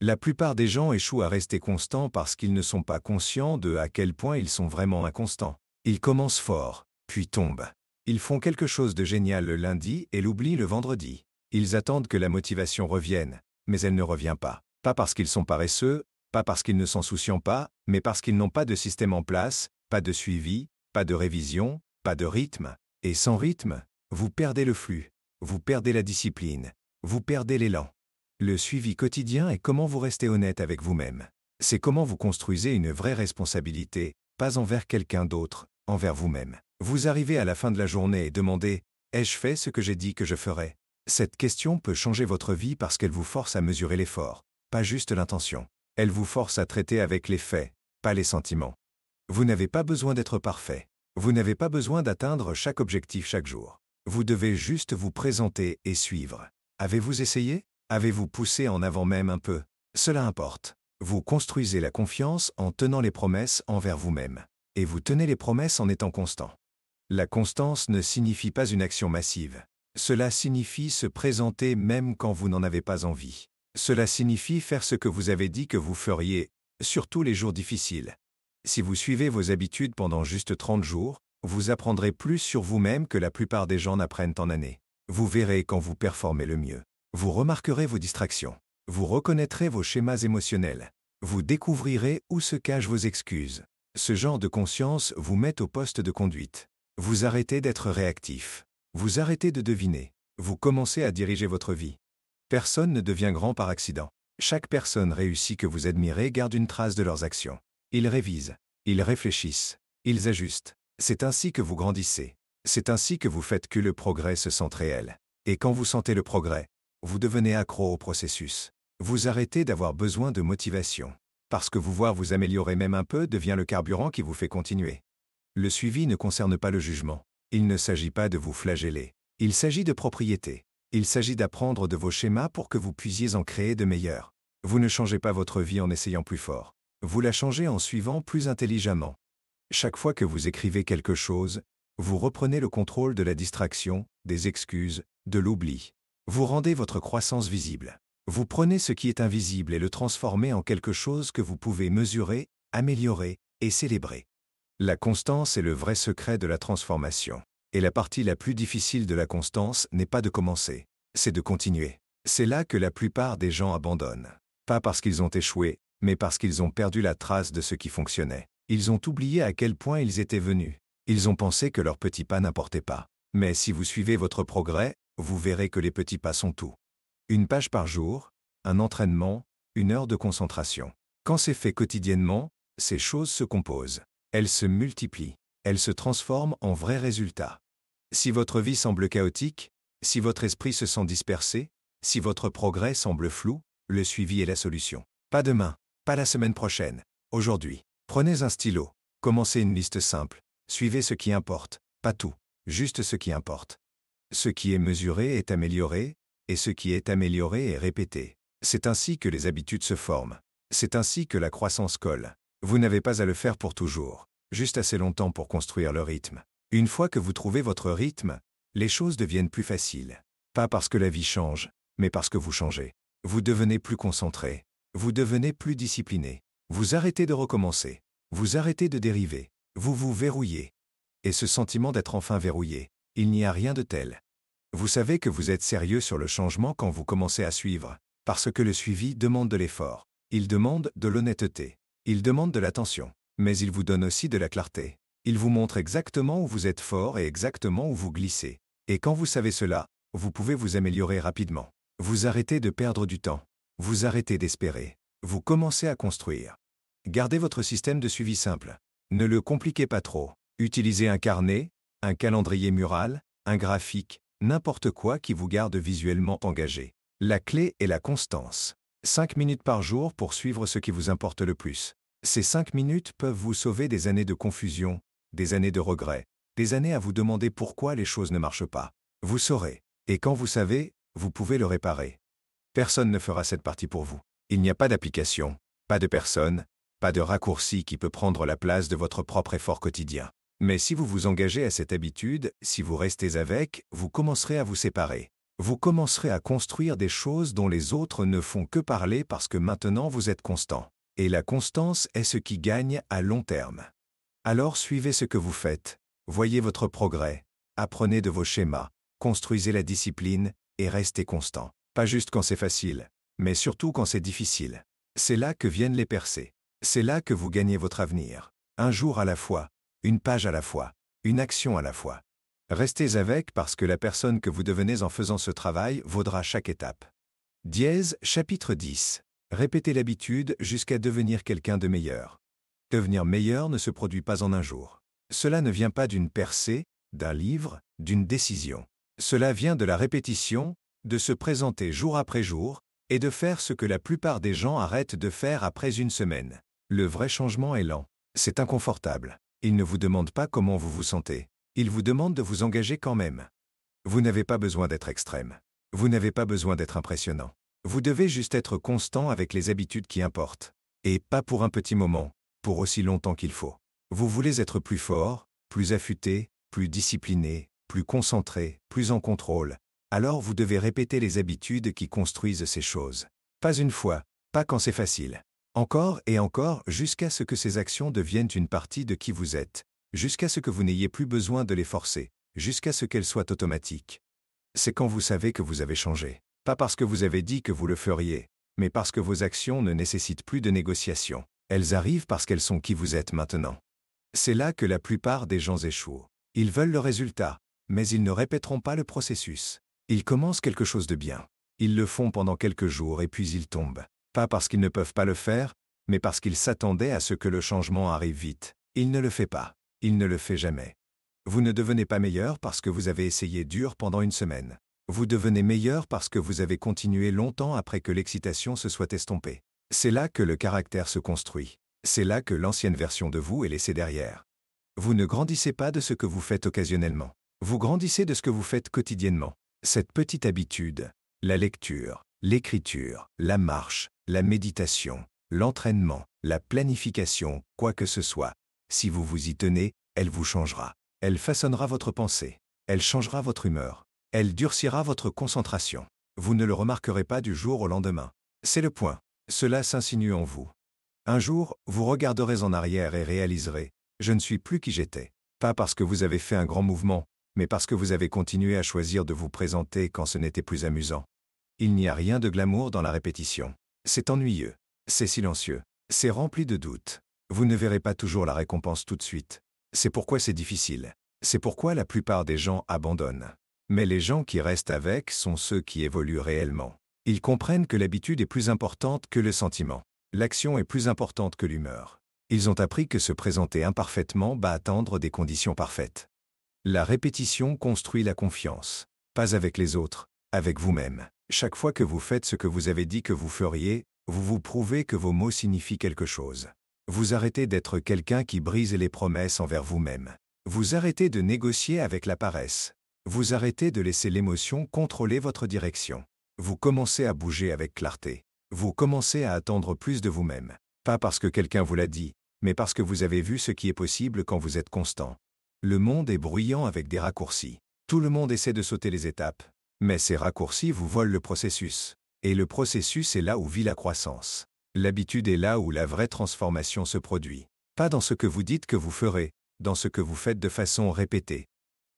La plupart des gens échouent à rester constants parce qu'ils ne sont pas conscients de à quel point ils sont vraiment inconstants. Ils commencent fort, puis tombent. Ils font quelque chose de génial le lundi et l'oublient le vendredi. Ils attendent que la motivation revienne, mais elle ne revient pas. Pas parce qu'ils sont paresseux, pas parce qu'ils ne s'en soucient pas, mais parce qu'ils n'ont pas de système en place, pas de suivi, pas de révision, pas de rythme. Et sans rythme, vous perdez le flux, vous perdez la discipline, vous perdez l'élan. Le suivi quotidien est comment vous restez honnête avec vous-même. C'est comment vous construisez une vraie responsabilité, pas envers quelqu'un d'autre, envers vous-même. Vous arrivez à la fin de la journée et demandez « Ai-je fait ce que j'ai dit que je ferais ?» Cette question peut changer votre vie parce qu'elle vous force à mesurer l'effort, pas juste l'intention. Elle vous force à traiter avec les faits, pas les sentiments. Vous n'avez pas besoin d'être parfait. Vous n'avez pas besoin d'atteindre chaque objectif chaque jour. Vous devez juste vous présenter et suivre. Avez-vous essayé? Avez-vous poussé en avant même un peu? Cela importe. Vous construisez la confiance en tenant les promesses envers vous-même. Et vous tenez les promesses en étant constant. La constance ne signifie pas une action massive. Cela signifie se présenter même quand vous n'en avez pas envie. Cela signifie faire ce que vous avez dit que vous feriez, surtout les jours difficiles. Si vous suivez vos habitudes pendant juste 30 jours, vous apprendrez plus sur vous-même que la plupart des gens n'apprennent en années. Vous verrez quand vous performez le mieux. Vous remarquerez vos distractions. Vous reconnaîtrez vos schémas émotionnels. Vous découvrirez où se cachent vos excuses. Ce genre de conscience vous met au poste de conduite. Vous arrêtez d'être réactif. Vous arrêtez de deviner. Vous commencez à diriger votre vie. Personne ne devient grand par accident. Chaque personne réussie que vous admirez garde une trace de leurs actions. Ils révisent, ils réfléchissent, ils ajustent. C'est ainsi que vous grandissez. C'est ainsi que vous faites que le progrès se sente réel. Et quand vous sentez le progrès, vous devenez accro au processus. Vous arrêtez d'avoir besoin de motivation. Parce que vous voir vous améliorer même un peu devient le carburant qui vous fait continuer. Le suivi ne concerne pas le jugement. Il ne s'agit pas de vous flageller. Il s'agit de propriété. Il s'agit d'apprendre de vos schémas pour que vous puissiez en créer de meilleurs. Vous ne changez pas votre vie en essayant plus fort. Vous la changez en suivant plus intelligemment. Chaque fois que vous écrivez quelque chose, vous reprenez le contrôle de la distraction, des excuses, de l'oubli. Vous rendez votre croissance visible. Vous prenez ce qui est invisible et le transformez en quelque chose que vous pouvez mesurer, améliorer et célébrer. La constance est le vrai secret de la transformation. Et la partie la plus difficile de la constance n'est pas de commencer, c'est de continuer. C'est là que la plupart des gens abandonnent. Pas parce qu'ils ont échoué, mais parce qu'ils ont perdu la trace de ce qui fonctionnait. Ils ont oublié à quel point ils étaient venus. Ils ont pensé que leurs petits pas n'importaient pas. Mais si vous suivez votre progrès, vous verrez que les petits pas sont tout. Une page par jour, un entraînement, 1 heure de concentration. Quand c'est fait quotidiennement, ces choses se composent. Elles se multiplient. Elles se transforment en vrais résultats. Si votre vie semble chaotique, si votre esprit se sent dispersé, si votre progrès semble flou, le suivi est la solution. Pas demain, pas la semaine prochaine, aujourd'hui. Prenez un stylo, commencez une liste simple, suivez ce qui importe, pas tout, juste ce qui importe. Ce qui est mesuré est amélioré, et ce qui est amélioré est répété. C'est ainsi que les habitudes se forment. C'est ainsi que la croissance colle. Vous n'avez pas à le faire pour toujours, juste assez longtemps pour construire le rythme. Une fois que vous trouvez votre rythme, les choses deviennent plus faciles. Pas parce que la vie change, mais parce que vous changez. Vous devenez plus concentré. Vous devenez plus discipliné. Vous arrêtez de recommencer. Vous arrêtez de dériver. Vous vous verrouillez. Et ce sentiment d'être enfin verrouillé, il n'y a rien de tel. Vous savez que vous êtes sérieux sur le changement quand vous commencez à suivre, parce que le suivi demande de l'effort. Il demande de l'honnêteté. Il demande de l'attention. Mais il vous donne aussi de la clarté. Il vous montre exactement où vous êtes fort et exactement où vous glissez. Et quand vous savez cela, vous pouvez vous améliorer rapidement. Vous arrêtez de perdre du temps. Vous arrêtez d'espérer. Vous commencez à construire. Gardez votre système de suivi simple. Ne le compliquez pas trop. Utilisez un carnet, un calendrier mural, un graphique, n'importe quoi qui vous garde visuellement engagé. La clé est la constance. 5 minutes par jour pour suivre ce qui vous importe le plus. Ces 5 minutes peuvent vous sauver des années de confusion, des années de regrets, des années à vous demander pourquoi les choses ne marchent pas. Vous saurez. Et quand vous savez, vous pouvez le réparer. Personne ne fera cette partie pour vous. Il n'y a pas d'application, pas de personne, pas de raccourci qui peut prendre la place de votre propre effort quotidien. Mais si vous vous engagez à cette habitude, si vous restez avec, vous commencerez à vous séparer. Vous commencerez à construire des choses dont les autres ne font que parler parce que maintenant vous êtes constant. Et la constance est ce qui gagne à long terme. Alors suivez ce que vous faites, voyez votre progrès, apprenez de vos schémas, construisez la discipline et restez constant. Pas juste quand c'est facile, mais surtout quand c'est difficile. C'est là que viennent les percées. C'est là que vous gagnez votre avenir. Un jour à la fois, une page à la fois, une action à la fois. Restez avec parce que la personne que vous devenez en faisant ce travail vaudra chaque étape. Dièse, chapitre 10. Répétez l'habitude jusqu'à devenir quelqu'un de meilleur. Devenir meilleur ne se produit pas en un jour. Cela ne vient pas d'une percée, d'un livre, d'une décision. Cela vient de la répétition, de se présenter jour après jour, et de faire ce que la plupart des gens arrêtent de faire après une semaine. Le vrai changement est lent. C'est inconfortable. Il ne vous demande pas comment vous vous sentez. Il vous demande de vous engager quand même. Vous n'avez pas besoin d'être extrême. Vous n'avez pas besoin d'être impressionnant. Vous devez juste être constant avec les habitudes qui importent. Et pas pour un petit moment, pour aussi longtemps qu'il faut. Vous voulez être plus fort, plus affûté, plus discipliné, plus concentré, plus en contrôle. Alors vous devez répéter les habitudes qui construisent ces choses. Pas une fois, pas quand c'est facile. Encore et encore jusqu'à ce que ces actions deviennent une partie de qui vous êtes, jusqu'à ce que vous n'ayez plus besoin de les forcer, jusqu'à ce qu'elles soient automatiques. C'est quand vous savez que vous avez changé. Pas parce que vous avez dit que vous le feriez, mais parce que vos actions ne nécessitent plus de négociation. Elles arrivent parce qu'elles sont qui vous êtes maintenant. C'est là que la plupart des gens échouent. Ils veulent le résultat, mais ils ne répéteront pas le processus. Ils commencent quelque chose de bien. Ils le font pendant quelques jours et puis ils tombent. Pas parce qu'ils ne peuvent pas le faire, mais parce qu'ils s'attendaient à ce que le changement arrive vite. Il ne le fait pas. Il ne le fait jamais. Vous ne devenez pas meilleur parce que vous avez essayé dur pendant une semaine. Vous devenez meilleur parce que vous avez continué longtemps après que l'excitation se soit estompée. C'est là que le caractère se construit. C'est là que l'ancienne version de vous est laissée derrière. Vous ne grandissez pas de ce que vous faites occasionnellement. Vous grandissez de ce que vous faites quotidiennement. Cette petite habitude, la lecture, l'écriture, la marche, la méditation, l'entraînement, la planification, quoi que ce soit, si vous vous y tenez, elle vous changera. Elle façonnera votre pensée. Elle changera votre humeur. Elle durcira votre concentration. Vous ne le remarquerez pas du jour au lendemain. C'est le point. Cela s'insinue en vous. Un jour, vous regarderez en arrière et réaliserez « Je ne suis plus qui j'étais ». Pas parce que vous avez fait un grand mouvement, mais parce que vous avez continué à choisir de vous présenter quand ce n'était plus amusant. Il n'y a rien de glamour dans la répétition. C'est ennuyeux. C'est silencieux. C'est rempli de doutes. Vous ne verrez pas toujours la récompense tout de suite. C'est pourquoi c'est difficile. C'est pourquoi la plupart des gens abandonnent. Mais les gens qui restent avec sont ceux qui évoluent réellement. Ils comprennent que l'habitude est plus importante que le sentiment. L'action est plus importante que l'humeur. Ils ont appris que se présenter imparfaitement va attendre des conditions parfaites. La répétition construit la confiance. Pas avec les autres, avec vous-même. Chaque fois que vous faites ce que vous avez dit que vous feriez, vous vous prouvez que vos mots signifient quelque chose. Vous arrêtez d'être quelqu'un qui brise les promesses envers vous-même. Vous arrêtez de négocier avec la paresse. Vous arrêtez de laisser l'émotion contrôler votre direction. Vous commencez à bouger avec clarté. Vous commencez à attendre plus de vous-même. Pas parce que quelqu'un vous l'a dit, mais parce que vous avez vu ce qui est possible quand vous êtes constant. Le monde est bruyant avec des raccourcis. Tout le monde essaie de sauter les étapes. Mais ces raccourcis vous volent le processus. Et le processus est là où vit la croissance. L'habitude est là où la vraie transformation se produit. Pas dans ce que vous dites que vous ferez, dans ce que vous faites de façon répétée.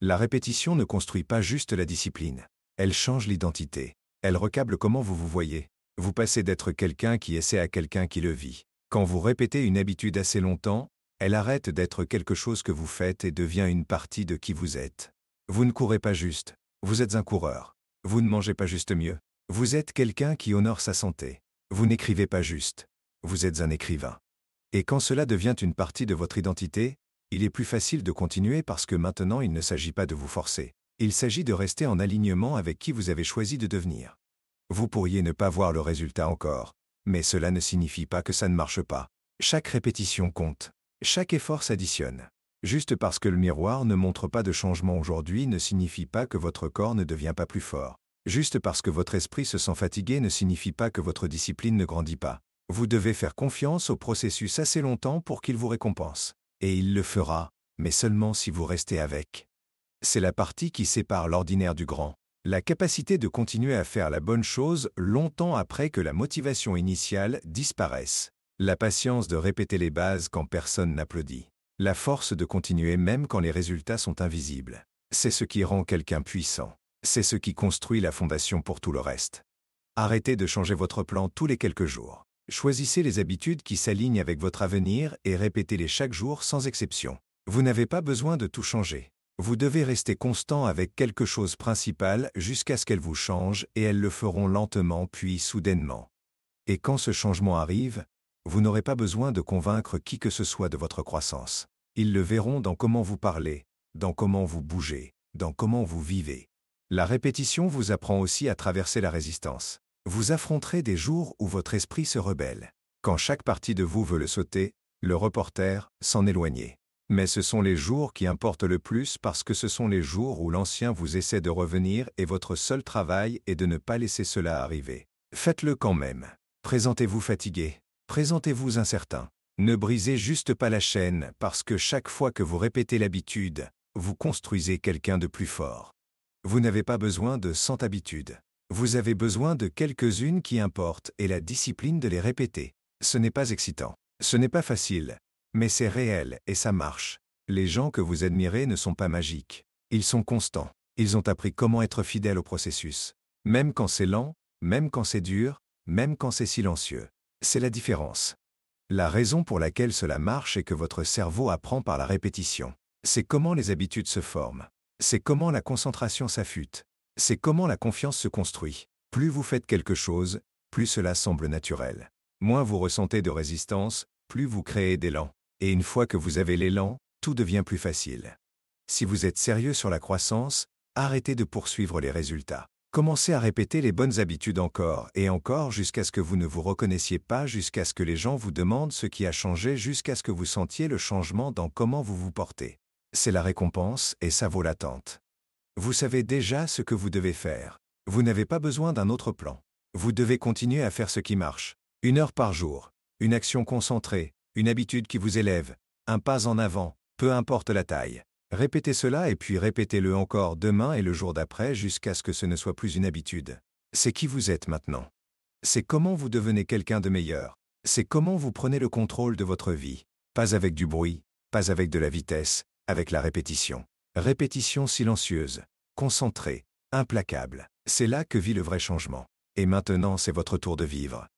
La répétition ne construit pas juste la discipline. Elle change l'identité. Elle recable comment vous vous voyez. Vous passez d'être quelqu'un qui essaie à quelqu'un qui le vit. Quand vous répétez une habitude assez longtemps, elle arrête d'être quelque chose que vous faites et devient une partie de qui vous êtes. Vous ne courez pas juste. Vous êtes un coureur. Vous ne mangez pas juste mieux. Vous êtes quelqu'un qui honore sa santé. Vous n'écrivez pas juste. Vous êtes un écrivain. Et quand cela devient une partie de votre identité, il est plus facile de continuer parce que maintenant il ne s'agit pas de vous forcer. Il s'agit de rester en alignement avec qui vous avez choisi de devenir. Vous pourriez ne pas voir le résultat encore, mais cela ne signifie pas que ça ne marche pas. Chaque répétition compte. Chaque effort s'additionne. Juste parce que le miroir ne montre pas de changement aujourd'hui ne signifie pas que votre corps ne devient pas plus fort. Juste parce que votre esprit se sent fatigué ne signifie pas que votre discipline ne grandit pas. Vous devez faire confiance au processus assez longtemps pour qu'il vous récompense. Et il le fera, mais seulement si vous restez avec. C'est la partie qui sépare l'ordinaire du grand. La capacité de continuer à faire la bonne chose longtemps après que la motivation initiale disparaisse. La patience de répéter les bases quand personne n'applaudit. La force de continuer même quand les résultats sont invisibles. C'est ce qui rend quelqu'un puissant. C'est ce qui construit la fondation pour tout le reste. Arrêtez de changer votre plan tous les quelques jours. Choisissez les habitudes qui s'alignent avec votre avenir et répétez-les chaque jour sans exception. Vous n'avez pas besoin de tout changer. Vous devez rester constant avec quelque chose principal jusqu'à ce qu'elles vous changent et elles le feront lentement puis soudainement. Et quand ce changement arrive, vous n'aurez pas besoin de convaincre qui que ce soit de votre croissance. Ils le verront dans comment vous parlez, dans comment vous bougez, dans comment vous vivez. La répétition vous apprend aussi à traverser la résistance. Vous affronterez des jours où votre esprit se rebelle. Quand chaque partie de vous veut le sauter, le reporter, s'en éloigner. Mais ce sont les jours qui importent le plus parce que ce sont les jours où l'ancien vous essaie de revenir et votre seul travail est de ne pas laisser cela arriver. Faites-le quand même. Présentez-vous fatigué. Présentez-vous incertain. Ne brisez juste pas la chaîne parce que chaque fois que vous répétez l'habitude, vous construisez quelqu'un de plus fort. Vous n'avez pas besoin de 100 habitudes. Vous avez besoin de quelques-unes qui importent et la discipline de les répéter. Ce n'est pas excitant. Ce n'est pas facile. Mais c'est réel et ça marche. Les gens que vous admirez ne sont pas magiques. Ils sont constants. Ils ont appris comment être fidèles au processus. Même quand c'est lent, même quand c'est dur, même quand c'est silencieux. C'est la différence. La raison pour laquelle cela marche est que votre cerveau apprend par la répétition. C'est comment les habitudes se forment. C'est comment la concentration s'affûte. C'est comment la confiance se construit. Plus vous faites quelque chose, plus cela semble naturel. Moins vous ressentez de résistance, plus vous créez d'élan. Et une fois que vous avez l'élan, tout devient plus facile. Si vous êtes sérieux sur la croissance, arrêtez de poursuivre les résultats. Commencez à répéter les bonnes habitudes encore et encore jusqu'à ce que vous ne vous reconnaissiez pas, jusqu'à ce que les gens vous demandent ce qui a changé, jusqu'à ce que vous sentiez le changement dans comment vous vous portez. C'est la récompense et ça vaut l'attente. Vous savez déjà ce que vous devez faire. Vous n'avez pas besoin d'un autre plan. Vous devez continuer à faire ce qui marche. 1 heure par jour. Une action concentrée. Une habitude qui vous élève. Un pas en avant, peu importe la taille. Répétez cela et puis répétez-le encore demain et le jour d'après jusqu'à ce que ce ne soit plus une habitude. C'est qui vous êtes maintenant. C'est comment vous devenez quelqu'un de meilleur. C'est comment vous prenez le contrôle de votre vie. Pas avec du bruit, pas avec de la vitesse, avec la répétition. Répétition silencieuse, concentrée, implacable. C'est là que vit le vrai changement. Et maintenant c'est votre tour de vivre.